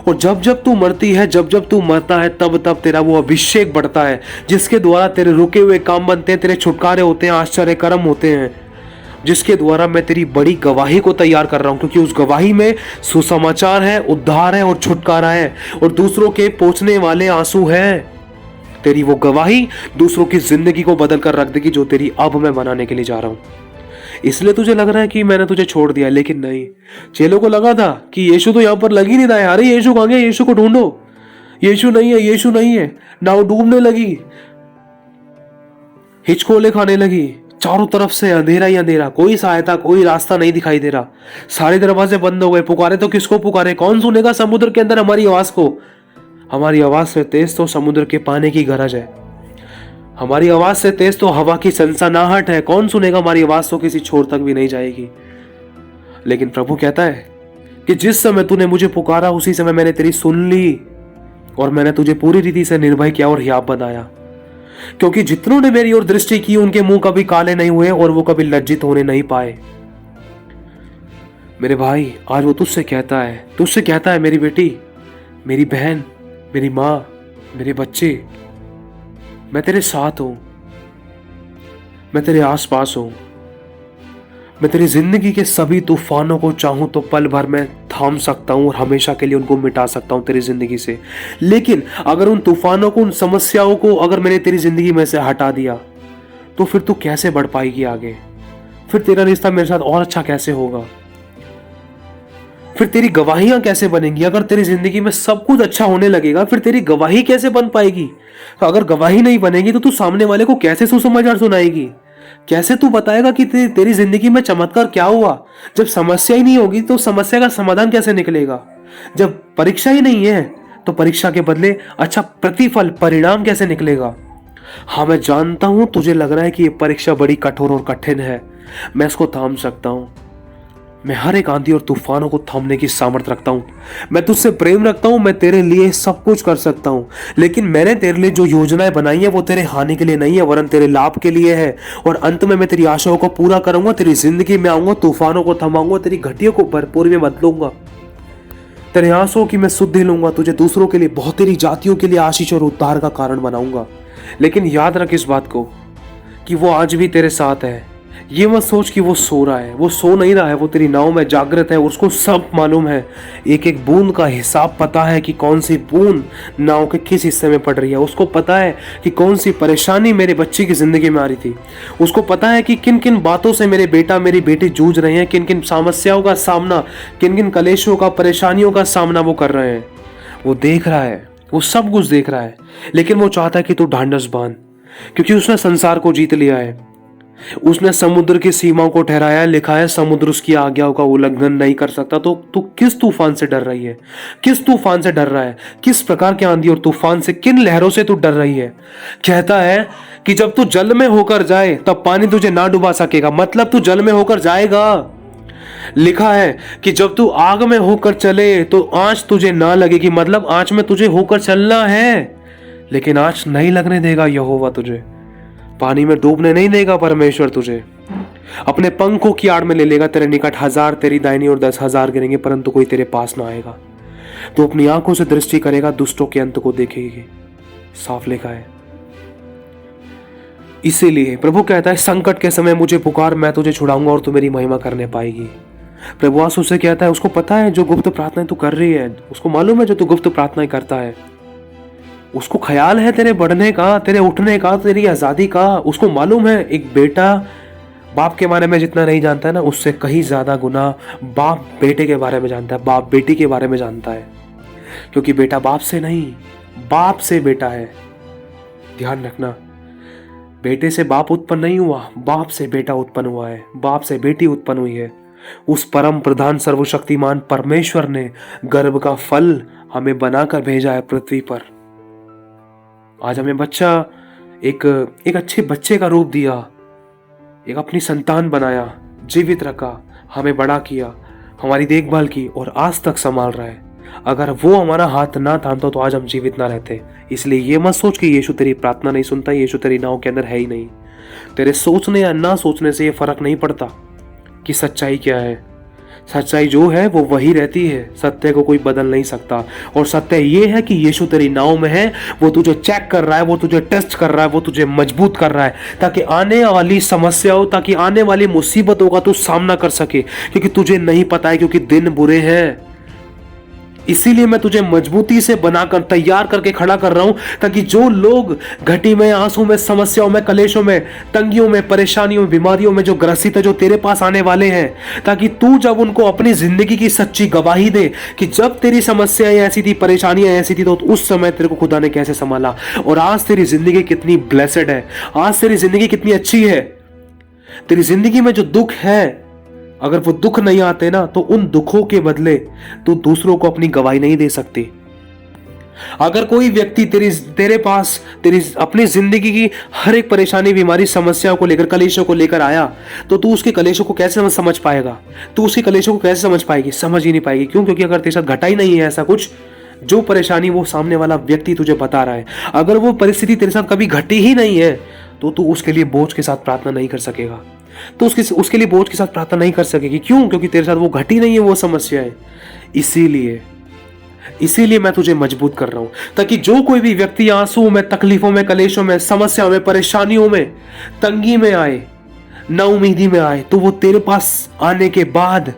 Speaker 1: और जब जब तू मरती है, जब जब तू मरता है, तब तब तेरा वो अभिषेक बढ़ता है जिसके द्वारा तेरे रुके हुए काम बनते हैं, तेरे छुटकारे होते हैं, आश्चर्य कर्म होते हैं, जिसके द्वारा मैं तेरी बड़ी गवाही को तैयार कर रहा हूं। क्योंकि उस गवाही में सुसमाचार है, उद्धार है और छुटकारा है, और दूसरों के पोंछने वाले आंसू है। तेरी वो गवाही दूसरों की जिंदगी को बदल कर रख देगी, जो तेरी अब मैं बनाने के लिए जा रहा हूं। इसलिए तुझे लग रहा है कि मैंने तुझे छोड़ दिया, लेकिन नहीं। चेलों को लगा था कि यीशु तो यहां पर लग ही नहीं रहा है, अरे यीशु कहां गया, यीशु को ढूंढो, यीशु नहीं है, यीशु नहीं है। नाव डूबने लगी, हिचकोले खाने लगी, चारों तरफ से अंधेरा ही अंधेरा, कोई सहायता, कोई रास्ता नहीं दिखाई दे रहा, सारे दरवाजे बंद हो गए। पुकारे तो किसको पुकारे, कौन सुनेगा समुद्र के अंदर हमारी आवाज को। हमारी आवाज से तेज तो समुद्र के पानी की गरज है, हमारी आवाज से तेज तो हवा की सनसनाहट है, कौन सुनेगा हमारी आवाज तो किसी छोर तक भी नहीं जाएगी। लेकिन प्रभु कहता है कि जिस समय तूने मुझे पुकारा, उसी समय मैंने तेरी सुन ली, और मैंने तुझे पूरी रीति से निर्भय किया और हियाव बनाया। क्योंकि जितनों ने मेरी ओर दृष्टि की, उनके मुंह कभी काले नहीं हुए और वो कभी लज्जित होने नहीं पाए। मेरे भाई, आज वो तुझसे कहता है मेरी बेटी, मेरी बहन, मेरी माँ, मेरे बच्चे, मैं तेरे साथ हूं, मैं तेरे आसपास हूं। मैं तेरी जिंदगी के सभी तूफानों को चाहूं तो पल भर में थाम सकता हूं और हमेशा के लिए उनको मिटा सकता हूं तेरी जिंदगी से। लेकिन अगर उन तूफानों को, उन समस्याओं को अगर मैंने तेरी जिंदगी में से हटा दिया, तो फिर तू कैसे बढ़ पाएगी आगे? फिर तेरा रिश्ता मेरे साथ और अच्छा कैसे होगा? फिर तेरी गवाहियां कैसे बनेंगी? अगर तेरी जिंदगी में सब कुछ अच्छा होने लगेगा, फिर तेरी गवाही कैसे बन पाएगी? तो अगर गवाही नहीं बनेगी तो तू सामने वाले को कैसे सुसमाचार सुनाएगी? कैसे तू बताएगा कि तेरी जिंदगी में चमत्कार क्या हुआ? जब समस्या ही नहीं होगी तो समस्या का समाधान कैसे निकलेगा? जब परीक्षा ही नहीं है तो परीक्षा के बदले अच्छा प्रतिफल, परिणाम कैसे निकलेगा? हाँ, मैं जानता हूं तुझे लग रहा है कि ये परीक्षा बड़ी कठोर और कठिन है, मैं इसको थाम सकता हूं, मैं हर एक आंधी और तूफानों को थामने की सामर्थ्य रखता हूं, मैं तुझसे प्रेम रखता हूं, मैं तेरे लिए सब कुछ कर सकता हूं। लेकिन मैंने तेरे लिए जो योजनाएं बनाई है वो तेरे हानि के लिए नहीं है, वरन तेरे लाभ के लिए है। और अंत में मैं तेरी आशाओं को पूरा करूंगा, तेरी जिंदगी में आऊंगा, तूफानों को थमाऊंगा, तेरी घटियों को भरपूर में बदलूंगा, तेरे आंसुओं की मैं शुद्धि लूंगा, तुझे दूसरों के लिए, बहुत तेरी जातियों के लिए आशीष और उद्धार का कारण बनाऊंगा। लेकिन याद रख इस बात को कि वो आज भी तेरे साथ है। ये मत सोच कि वो सो रहा है, वो सो नहीं रहा है, वो तेरी नाव में जागृत है, उसको सब मालूम है। एक एक बूंद का हिसाब पता है कि कौन सी बूंद नाव के किस हिस्से में पड़ रही है। उसको पता है कि कौन सी परेशानी मेरे बच्चे की जिंदगी में आ रही थी। उसको पता है कि किन किन बातों से मेरे बेटा, मेरी बेटी जूझ रहे हैं, किन किन समस्याओं का सामना, किन किन कलेशों का, परेशानियों का सामना वो कर रहे हैं। वो देख रहा है, वो सब कुछ देख रहा है। लेकिन वो चाहता है कि तू ढांढस बांध, क्योंकि उसने संसार को जीत लिया है। उसने समुद्र की सीमाओं को ठहराया, लिखा है समुद्र उसकी आज्ञाओं का उल्लंघन नहीं कर सकता। तो तू किस तूफान से डर रही है? किस तूफान से डर रहा है? किस प्रकार के आंधी और तूफान से, किन लहरों से तू डर रही है? कहता है कि जब तू जल में होकर जाए तब पानी तुझे ना डुबा सकेगा, मतलब तू जल में होकर जाएगा। लिखा है कि जब तू आग में होकर चले तो आंच तुझे ना लगेगी, मतलब आंच में तुझे होकर चलना है, लेकिन आंच नहीं लगने देगा यहोवा तुझे। पानी में डूबने नहीं देगा परमेश्वर तुझे। अपने पंखों की आड़ में ले लेगा, तेरे निकट 1000 तेरी दाहिनी और 10,000 गिरेंगे, परंतु कोई तेरे पास ना आएगा। तो अपनी आंखों से दृष्टि करेगा, दुष्टों के अंत को देखेगी, साफ लिखा है। इसीलिए प्रभु कहता है संकट के समय मुझे पुकार, मैं तुझे छुड़ाऊंगा और तू मेरी महिमा करने पाएगी। प्रभु आंसू से कहता है, उसको पता है जो गुप्त प्रार्थनाएं तू कर रही है, उसको मालूम है जो तू गुप्त प्रार्थनाएं करता है, उसको ख्याल है तेरे बढ़ने का, तेरे उठने का, तेरी आजादी का। उसको मालूम है एक बेटा बाप के बारे में जितना नहीं जानता है ना, उससे कहीं ज्यादा गुना बाप बेटे के बारे में जानता है, बाप बेटी के बारे में जानता है। क्योंकि बेटा बाप से नहीं, बाप से बेटा है। ध्यान रखना, बेटे से बाप उत्पन्न नहीं हुआ, बाप से बेटा उत्पन्न हुआ है, बाप से बेटी उत्पन्न हुई है। उस परम प्रधान सर्वशक्तिमान परमेश्वर ने गर्भ का फल हमें बनाकर भेजा है पृथ्वी पर। आज हमें बच्चा एक अच्छे बच्चे का रूप दिया, एक अपनी संतान बनाया, जीवित रखा, हमें बड़ा किया, हमारी देखभाल की और आज तक संभाल रहा है। अगर वो हमारा हाथ ना थामता तो आज हम जीवित ना रहते। इसलिए ये मत सोच कि यीशु तेरी प्रार्थना नहीं सुनता, यीशु तेरी नाव के अंदर है ही नहीं। तेरे सोचने या ना सोचने से ये फर्क नहीं पड़ता कि सच्चाई क्या है। सच्चाई जो है वो वही रहती है, सत्य को कोई बदल नहीं सकता। और सत्य ये है कि यीशु तेरी नाव में है, वो तुझे चेक कर रहा है, वो तुझे टेस्ट कर रहा है, वो तुझे मजबूत कर रहा है, ताकि आने वाली समस्याओं, ताकि आने वाली मुसीबतों का तू सामना कर सके। क्योंकि तुझे नहीं पता है, क्योंकि दिन बुरे हैं। इसीलिए मैं तुझे मजबूती से बनाकर तैयार करके खड़ा कर रहा हूं, ताकि जो लोग घटी में, आंसू में, समस्याओं में, कलेशों में, तंगियों में, परेशानियों में, बीमारियों में जो ग्रसित है, जो तेरे पास आने वाले हैं, ताकि तू जब उनको अपनी जिंदगी की सच्ची गवाही दे कि जब तेरी समस्याएं ऐसी थी, परेशानियां ऐसी थी, तो उस समय तेरे को खुदा ने कैसे संभाला, और आज तेरी जिंदगी कितनी ब्लेसेड है, आज तेरी जिंदगी कितनी अच्छी है। तेरी जिंदगी में जो दुख है, अगर वो दुख नहीं आते ना, तो उन दुखों के बदले तू दूसरों को अपनी गवाही नहीं दे सकती। अगर कोई व्यक्ति तेरे पास तेरी अपनी जिंदगी की हर एक परेशानी, बीमारी, समस्याओं को लेकर, कलेशों को लेकर आया, तो तू उसके कलेशों को कैसे समझ पाएगा? तू उसके कलेशों को कैसे समझ पाएगी? समझ ही नहीं पाएगी। क्यों? क्योंकि अगर तेरे साथ घटा ही नहीं है ऐसा कुछ, जो परेशानी वो सामने वाला व्यक्ति तुझे बता रहा है, अगर वो परिस्थिति तेरे साथ कभी घटी ही नहीं है, तो तू उसके लिए बोझ के साथ प्रार्थना नहीं कर सकेगा। तो उसके लिए बोझ के साथ प्रार्थना नहीं कर सकेगी। क्यों? क्योंकि तेरे साथ वो घटी नहीं है वो समस्या है। इसीलिए मैं तुझे मजबूत कर रहा हूं, ताकि जो कोई भी व्यक्ति आंसू में, तकलीफों में, कलेशों में, समस्याओं में, परेशानियों में, तंगी में आए, नाउमीदी में आए, तो वो तेरे पास आने के बाद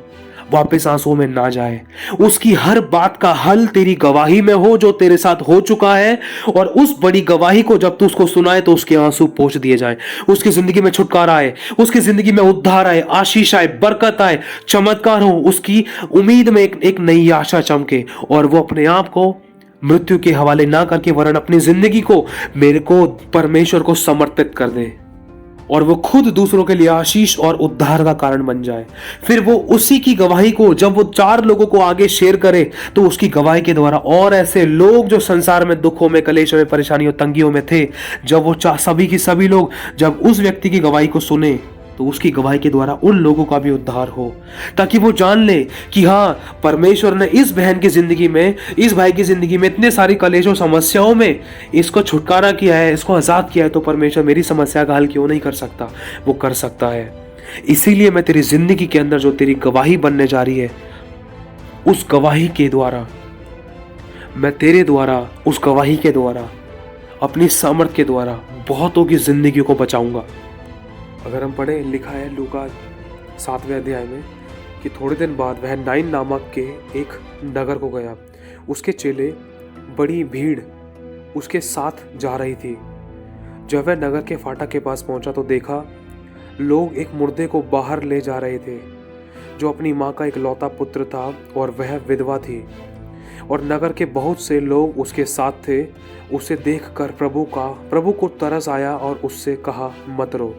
Speaker 1: वापस आंसुओं में ना जाए। उसकी हर बात का हल तेरी गवाही में हो, जो तेरे साथ हो चुका है, और उस बड़ी गवाही को जब तू उसको सुनाए तो उसके आंसू पोंछ दिए जाए, उसकी जिंदगी में छुटकारा आए, उसकी जिंदगी में उद्धार आए, आशीष आए, बरकत आए, चमत्कार हो, उसकी उम्मीद में एक नई आशा चमके, और वो अपने आप को मृत्यु के हवाले ना करके वरन अपनी जिंदगी को मेरे को, परमेश्वर को समर्पित कर दे, और वो खुद दूसरों के लिए आशीष और उद्धार का कारण बन जाए। फिर वो उसी की गवाही को जब वो 4 लोगों को आगे शेयर करे, तो उसकी गवाही के द्वारा और ऐसे लोग जो संसार में दुखों में, कलेशों में, परेशानियों, तंगियों में थे, जब वो सभी की सभी लोग जब उस व्यक्ति की गवाही को सुने, तो उसकी गवाही के द्वारा उन लोगों का भी उद्धार हो, ताकि वो जान ले कि हाँ, परमेश्वर ने इस बहन की जिंदगी में, इस भाई की जिंदगी में इतने सारी कलेशों, समस्याओं में इसको छुटकारा किया है, इसको आजाद किया है, तो परमेश्वर मेरी समस्या का हल क्यों नहीं कर सकता? वो कर सकता है। इसीलिए मैं तेरी जिंदगी के अंदर जो तेरी गवाही बनने जा रही है, उस गवाही के द्वारा, मैं तेरे द्वारा, उस गवाही के द्वारा, अपनी सामर्थ के द्वारा बहुतों की जिंदगी को बचाऊंगा। अगर हम पढ़े, लिखा है लूका 7वें अध्याय में कि थोड़े दिन बाद वह नाइन नामक के एक नगर को गया। उसके चेले, बड़ी भीड़ उसके साथ जा रही थी। जब वह नगर के फाटक के पास पहुंचा तो देखा लोग एक मुर्दे को बाहर ले जा रहे थे, जो अपनी माँ का एक लौता पुत्र था, और वह विधवा थी, और नगर के बहुत से लोग उसके साथ थे। उसे देखकर प्रभु को तरस आया और उससे कहा, मत रो।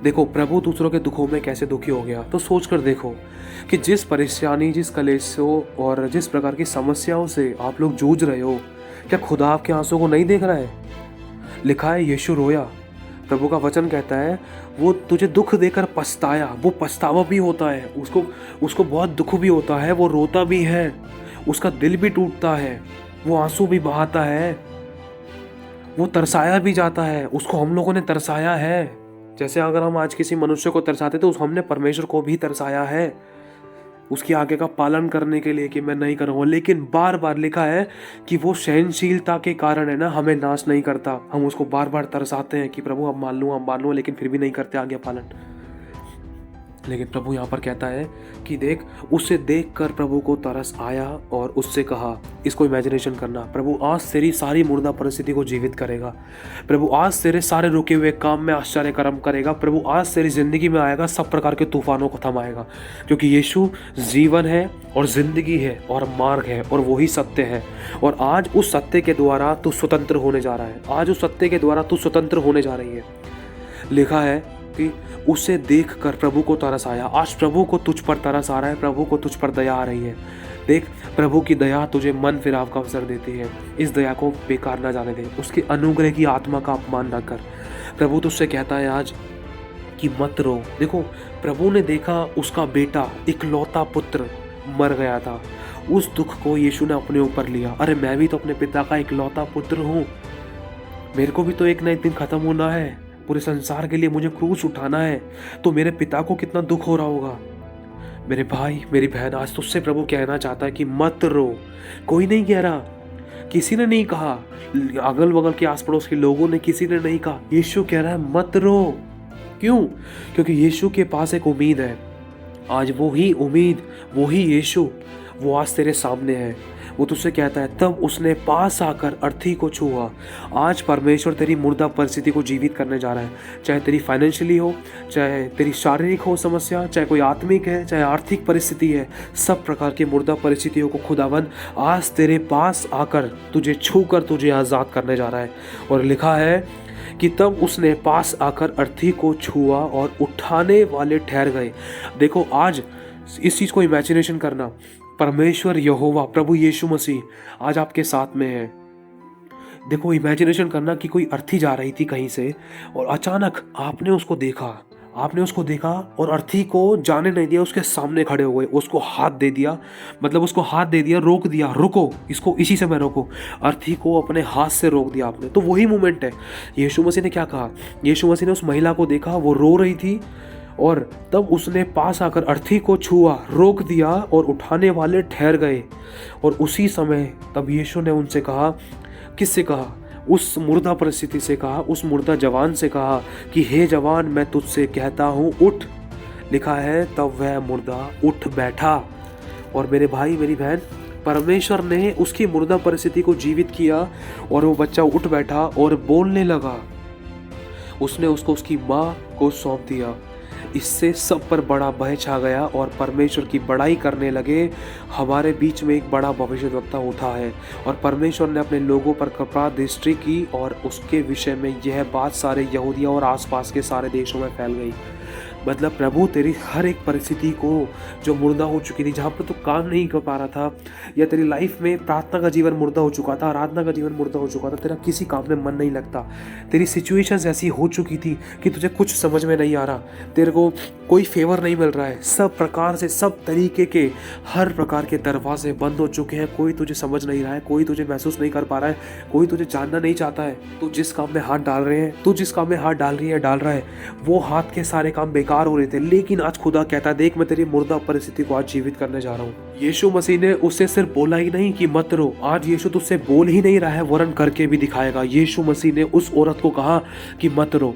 Speaker 1: देखो, प्रभु दूसरों के दुखों में कैसे दुखी हो गया। तो सोच कर देखो कि जिस परेशानी, जिस कलेशों और जिस प्रकार की समस्याओं से आप लोग जूझ रहे हो, क्या खुदा आपके आंसू को नहीं देख रहा है? लिखा है यीशु रोया। प्रभु का वचन कहता है वो तुझे दुख देकर पछताया। वो पछतावा भी होता है, उसको बहुत दुख भी होता है, वो रोता भी है, उसका दिल भी टूटता है, वो आंसू भी बहाता है, वो तरसाया भी जाता है। उसको हम लोगों ने तरसाया है। जैसे अगर हम आज किसी मनुष्य को तरसाते तो हमने परमेश्वर को भी तरसाया है, उसकी आज्ञा का पालन करने के लिए कि मैं नहीं करूँगा। लेकिन बार बार लिखा है कि वो सहनशीलता के कारण है ना, हमें नाश नहीं करता। हम उसको बार बार तरसाते हैं कि प्रभु हम मान लूँ, लेकिन फिर भी नहीं करते आज्ञा पालन। लेकिन प्रभु यहाँ पर कहता है कि देख, उसे देखकर प्रभु को तरस आया और उससे कहा, इसको इमेजिनेशन करना, प्रभु आज तेरी सारी मुर्दा परिस्थिति को जीवित करेगा। प्रभु आज तेरे सारे रुके हुए काम में आश्चर्य कर्म करेगा। प्रभु आज तेरी जिंदगी में आएगा, सब प्रकार के तूफानों को थमाएगा। क्योंकि यीशु जीवन है और जिंदगी है और मार्ग है और वही सत्य है। और आज उस सत्य के द्वारा तू स्वतंत्र होने जा रहा है। आज उस सत्य के द्वारा तू स्वतंत्र होने जा रही है। लिखा है कि उसे देखकर प्रभु को तरस आया। आज प्रभु को तुझ पर तरस आ रहा है, प्रभु को तुझ पर दया आ रही है। देख, प्रभु की दया तुझे मन फिराव का अवसर देती है। इस दया को बेकार ना जाने दे, उसके अनुग्रह की आत्मा का अपमान ना कर। प्रभु तुझसे कहता है आज कि मत रो। देखो, प्रभु ने देखा उसका बेटा, इकलौता पुत्र मर गया था, उस दुख को यीशु ने अपने ऊपर लिया। अरे मैं भी तो अपने पिता का इकलौता पुत्र हूँ, मेरे को भी तो एक ना एक दिन खत्म होना है, पूरे संसार के लिए मुझे क्रूस उठाना है। तो मेरे पिता को कितना दुख हो रहा होगा। मेरे भाई मेरी बहन, आज तुझसे प्रभु कहना चाहता है कि मत रो। कोई नहीं कह रहा, किसी ने नहीं कहा, अगल बगल के आस पड़ोस के लोगों ने किसी ने नहीं कहा, यीशु कह रहा है मत रो। क्यों? क्योंकि यीशु के पास एक उम्मीद है। आज वो ही उम्मीद, वो ही यीशु, वो आज तेरे सामने है। वो तुझसे कहता है, तब उसने पास आकर अर्थी को छुआ। आज परमेश्वर तेरी मुर्दा परिस्थिति को जीवित करने जा रहा है। चाहे तेरी फाइनेंशियली हो, चाहे तेरी शारीरिक हो समस्या, चाहे कोई आत्मिक है, चाहे आर्थिक परिस्थिति है, सब प्रकार की मुर्दा परिस्थितियों को खुदावन आज तेरे पास आकर तुझे छूकर तुझे आज़ाद करने जा रहा है। और लिखा है कि तब उसने पास आकर अर्थी को छुआ और उठाने वाले ठहर गए। देखो आज इस चीज़ को इमेजिनेशन करना, परमेश्वर यहोवा प्रभु यीशु मसीह आज आपके साथ में है। देखो इमेजिनेशन करना कि कोई अर्थी जा रही थी कहीं से और अचानक आपने उसको देखा और अर्थी को जाने नहीं दिया, उसके सामने खड़े हुए, उसको हाथ दे दिया, मतलब उसको हाथ दे दिया, रोक दिया, रुको इसको इसी समय रोको। अर्थी को अपने हाथ से रोक दिया आपने। तो वही मोमेंट है। यीशु मसीह ने क्या कहा? यीशु मसीह ने उस महिला को देखा, वो रो रही थी, और तब उसने पास आकर अर्थी को छुआ, रोक दिया और उठाने वाले ठहर गए। और उसी समय तब यीशु ने उनसे कहा, किससे कहा? उस मुर्दा परिस्थिति से कहा, उस मुर्दा जवान से कहा कि हे जवान, मैं तुझसे कहता हूँ उठ। लिखा है तब वह मुर्दा उठ बैठा। और मेरे भाई मेरी बहन, परमेश्वर ने उसकी मुर्दा परिस्थिति को जीवित किया और वो बच्चा उठ बैठा और बोलने लगा। उसने उसको उसकी माँ को सौंप दिया। इससे सब पर बड़ा भय छा गया और परमेश्वर की बड़ाई करने लगे। हमारे बीच में एक बड़ा भविष्यद्वक्ता उठा है और परमेश्वर ने अपने लोगों पर कृपा दृष्टि की और उसके विषय में यह बात सारे यहूदिया और आसपास के सारे देशों में फैल गई। मतलब प्रभु तेरी हर एक परिस्थिति को जो मुर्दा हो चुकी थी, जहाँ पर तू काम नहीं कर पा रहा था, या तेरी लाइफ में प्रार्थना का जीवन मुर्दा हो चुका था, आराधना का जीवन मुर्दा हो चुका था, तेरा किसी काम में मन नहीं लगता, तेरी सिचुएशंस ऐसी हो चुकी थी कि तुझे कुछ समझ में नहीं आ रहा, तेरे को कोई फेवर नहीं मिल रहा है, सब प्रकार से सब तरीके के हर प्रकार के दरवाजे बंद हो चुके हैं, कोई तुझे समझ नहीं रहा है, कोई तुझे महसूस नहीं कर पा रहा है, कोई तुझे जानना नहीं चाहता है। तू जिस काम में हाथ डाल रहे हैं, तू जिस काम में हाथ डाल रही है डाल रहा है, वो हाथ के सारे काम बेकार हो रहे थे। लेकिन आज खुदा कहता है, देख मैं तेरी मुर्दा परिस्थिति को आज जीवित करने जा रहा हूँ। यीशु मसीह ने उससे सिर्फ बोला ही नहीं कि मत रो, आज यीशु तुझसे बोल ही नहीं रहा है, वरन करके भी दिखाएगा। यीशु मसीह ने उस औरत को कहा कि मत रो,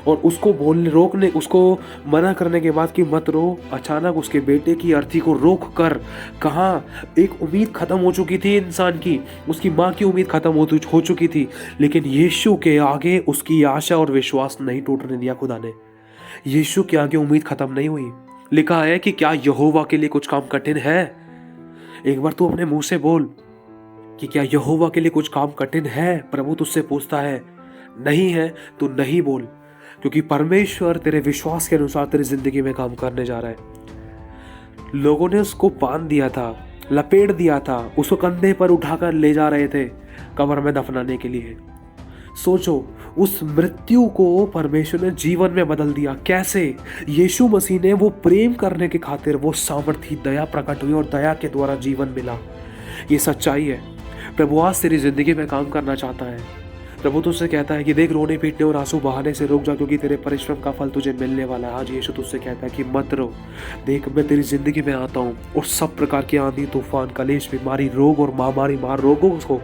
Speaker 1: और उसको रोकने, उसको मना करने के बाद कि मत रो, अचानक उसके बेटे की अर्थी को रोक कर कहा, एक उम्मीद खत्म हो चुकी थी इंसान की, उसकी माँ की उम्मीद खत्म हो चुकी थी, लेकिन यीशु के आगे उसकी आशा और विश्वास नहीं टूटने दिया खुदा ने। यीशु के आगे उम्मीद खत्म नहीं हुई। लिखा है कि क्या यहोवा के लिए कुछ काम कठिन है? एक बार तू अपने मुंह से बोल कि क्या यहोवा के लिए कुछ काम कठिन है? प्रभु तुझसे पूछता है। नहीं है तो नहीं बोल, क्योंकि परमेश्वर तेरे विश्वास के अनुसार तेरी जिंदगी में काम करने जा रहा है। लोगों ने उसको बांध दिया था, लपेट दिया था, उसको कंधे पर उठाकर ले जा रहे थे कब्र में दफनाने के लिए। सोचो, उस मृत्यु को परमेश्वर ने जीवन में बदल दिया। कैसे? यीशु मसीह ने वो प्रेम करने के खातिर वो सामर्थ्य दया प्रकट हुई और दया के द्वारा जीवन मिला। ये सच्चाई है। प्रभु आज तेरी जिंदगी में काम करना चाहता है। प्रभु तुझसे कहता है कि देख, रोने पीटने और आंसू बहाने से रुक जा, क्योंकि तेरे परिश्रम का फल तुझे मिलने वाला है। आज यीशु तुझसे कहता है कि मत रो, देख मैं तेरी जिंदगी में आता हूँ और सब प्रकार के आंधी तूफान, कलेश, बीमारी, रोग और महामारी, रोगों को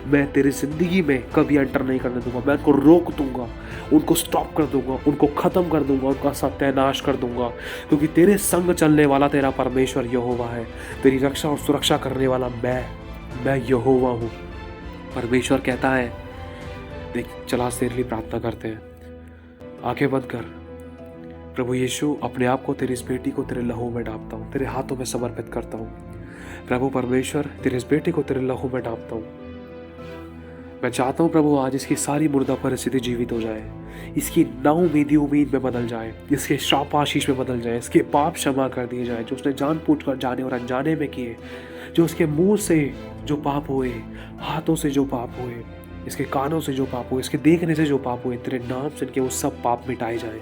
Speaker 1: मैं तेरी जिंदगी में कभी एंटर नहीं करने दूंगा। मैं उनको रोक दूंगा, उनको स्टॉप कर दूंगा, उनको खत्म कर दूंगा, उनका सत्यानाश कर दूंगा, क्योंकि तेरे संग चलने वाला तेरा परमेश्वर यहोवा है। तेरी रक्षा और सुरक्षा करने वाला मैं यहोवा हूँ। परमेश्वर कहता है, देख चला तेरे लिए प्रार्थना करते हैं, आंखें बंद कर। प्रभु यीशु, अपने आप को तेरी इस बेटी को तेरे लहू में डालता हूँ, तेरे हाथों में समर्पित करता हूँ। प्रभु परमेश्वर, तेरे इस बेटी को तेरे लहू में डालता हूँ। मैं चाहता हूँ प्रभु आज इसकी सारी मुर्दा परिस्थिति जीवित हो जाए, इसकी नाउमीदी उम्मीद में बदल जाए, इसके श्राप आशीष में बदल जाए, इसके पाप क्षमा कर दिए जाए जो उसने जानबूझकर जाने और अनजाने में किए, जो उसके मुंह से जो पाप हुए, हाथों से जो पाप हुए, इसके कानों से जो पाप हुए, इसके देखने से जो पाप हुए, तेरे नाम से इनके वो सब पाप मिटाए जाए।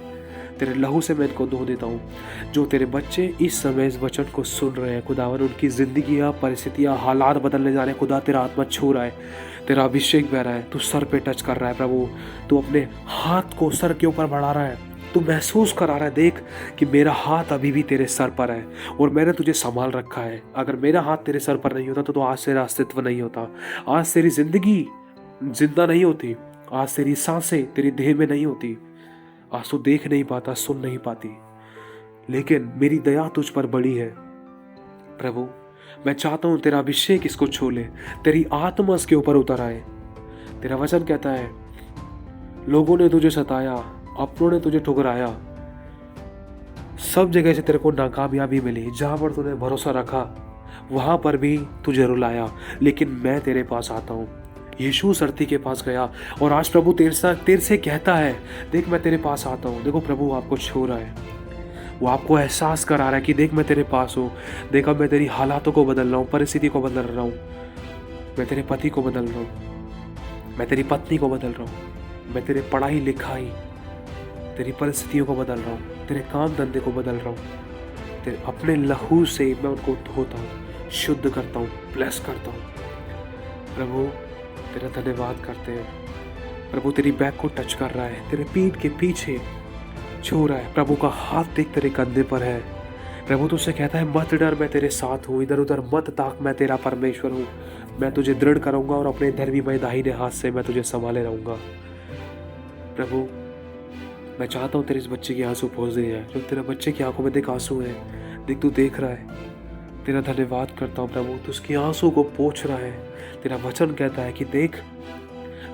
Speaker 1: तेरे लहू से मैं इनको धो देता हूँ। जो तेरे बच्चे इस समय इस वचन को सुन रहे हैं खुदावन, उनकी ज़िंदगियाँ, परिस्थितियाँ, हालात बदलने जा रहे हैं खुदा, तेरा आत्मा छू रहा है, तेरा अभिषेक बह रहा है, तू सर पे टच कर रहा है प्रभु, तू अपने हाथ को सर के ऊपर बढ़ा रहा है, तू महसूस करा रहा है, देख कि मेरा हाथ अभी भी तेरे सर पर है और मैंने तुझे संभाल रखा है। अगर मेरा हाथ तेरे सर पर नहीं होता तो आज तेरा अस्तित्व नहीं होता, आज तेरी जिंदगी जिंदा नहीं होती, आज तेरी सांसें तेरी देह में नहीं होती, आज तू देख नहीं पाता, सुन नहीं पाती, लेकिन मेरी दया तुझ पर बड़ी है प्रभु। मैं चाहता हूं तेरा अभिषेक इसको छू ले, तेरी आत्मा इसके ऊपर उतर आए। तेरा वचन कहता है लोगों ने तुझे सताया, अपनों ने तुझे ठुकराया, सब जगह से तेरे को नाकामयाबी मिली, जहां पर तूने भरोसा रखा वहां पर भी तुझे रुलाया, लेकिन मैं तेरे पास आता हूं। यीशु धरती के पास गया और आज प्रभु तेरे से कहता है देख मैं तेरे पास आता हूँ। देखो प्रभु आपको छू रहा है, वो आपको एहसास करा रहा है कि देख मैं तेरे पास हूँ, देख अब मैं तेरी हालातों को बदल रहा हूँ, परिस्थिति को बदल रहा हूँ, मैं तेरे पति को बदल रहा हूँ, मैं तेरी पत्नी को बदल रहा हूँ, मैं तेरे पढ़ाई लिखाई तेरी परिस्थितियों को बदल रहा हूँ, तेरे काम धंधे को बदल रहा हूँ, तेरे अपने लहू से मैं उनको धोता हूँ, शुद्ध करता हूँ, ब्लेस करता हूँ। प्रभु तेरा धन्यवाद करते हैं। प्रभु तेरी बैक को टच कर रहा है, तेरे पीठ के पीछे छू रहा है, प्रभु का हाथ देख तेरे कंधे पर है। प्रभु तुझसे कहता है मत डर, मैं तेरे साथ हूँ, इधर उधर मत ताक, मैं तेरा परमेश्वर हूँ, मैं तुझे दृढ़ करूँगा और अपने धर्मीमय दाहिने हाथ से मैं तुझे संभाले रहूँगा। प्रभु मैं चाहता हूँ तेरे इस बच्चे की आंसू पोंछ दिए जाए, जो तेरे बच्चे की आंखों में देख आंसू है, देख तू देख रहा है, तेरा धन्यवाद करता हूँ प्रभु, तू उसकी आंसू को पोंछ रहा है। तेरा वचन कहता है कि देख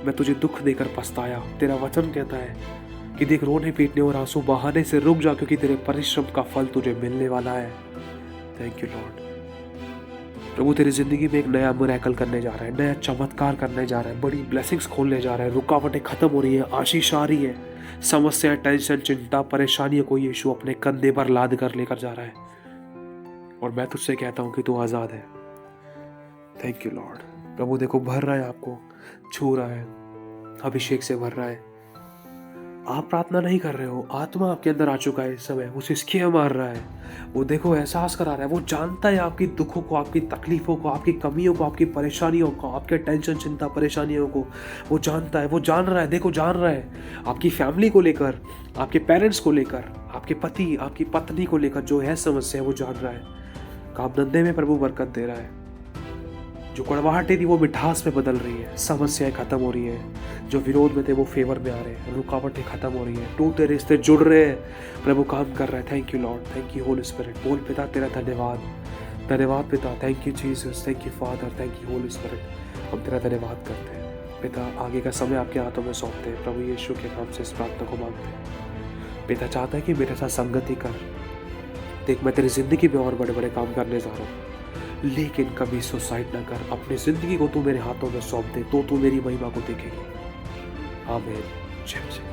Speaker 1: मैं तुझे दुख देकर पछताया, तेरा वचन कहता है कि देख रोने पीटने और आंसू बहाने से रुक जा, क्योंकि तेरे परिश्रम का फल तुझे मिलने वाला है। Thank you Lord. प्रभु तेरी जिंदगी में एक नया मिरेकल करने जा रहा है, नया चमत्कार करने जा रहा है, बड़ी ब्लेसिंग्स खोलने जा रहा है, रुकावटें खत्म हो रही है, आशीष आ रही है, समस्या, टेंशन, चिंता, परेशानियों को यीशु अपने कंधे पर लाद कर लेकर जा रहा है और मैं तुझसे कहता हूँ कि तू आज़ाद है। Thank you Lord. प्रभु देखो भर रहा है, आपको छू रहा है, अभिषेक से भर रहा है। आप प्रार्थना नहीं कर रहे हो, आत्मा आपके अंदर आ चुका है इस समय, वो सिसकियाँ मार रहा है, वो देखो एहसास करा रहा है, वो जानता है आपकी दुखों को, आपकी तकलीफों को, आपकी कमियों को, आपकी परेशानियों को, आपके टेंशन, चिंता, परेशानियों को वो जानता है, वो जान रहा है, देखो जान रहा है आपकी फैमिली को लेकर, आपके पेरेंट्स को लेकर, आपके पति, आपकी पत्नी को लेकर जो है समस्या, वो जान रहा है। काम धंधे में प्रभु बरकत दे रहा है, जो कड़वाहटें थी वो मिठास में बदल रही है, समस्याएं खत्म हो रही हैं, जो विरोध में थे वो फेवर में आ रहे हैं, रुकावटें खत्म हो रही हैं, टूटे रिश्ते जुड़ रहे हैं, प्रभु काम कर रहा है। Thank you Lord, thank you Holi spirit. बोल पिता तेरा धन्यवाद, धन्यवाद पिता, thank you Jesus, thank you father, thank you Holi spirit. हम तेरा धन्यवाद करते हैं पिता, आगे का समय आपके हाथों में सौंपते हैं, प्रभु यीशु के नाम से इस प्रार्थना को मांगते हैं। पिता चाहता है कि मेरे साथ संगति कर, देख मैं तेरी जिंदगी में और बड़े बड़े काम करने जा रहा हूँ, लेकिन कभी सुसाइड ना कर, अपनी जिंदगी को तू मेरे हाथों में सौंप दे, तो तू मेरी महिमा को देखेगी। आमीन। जय जय।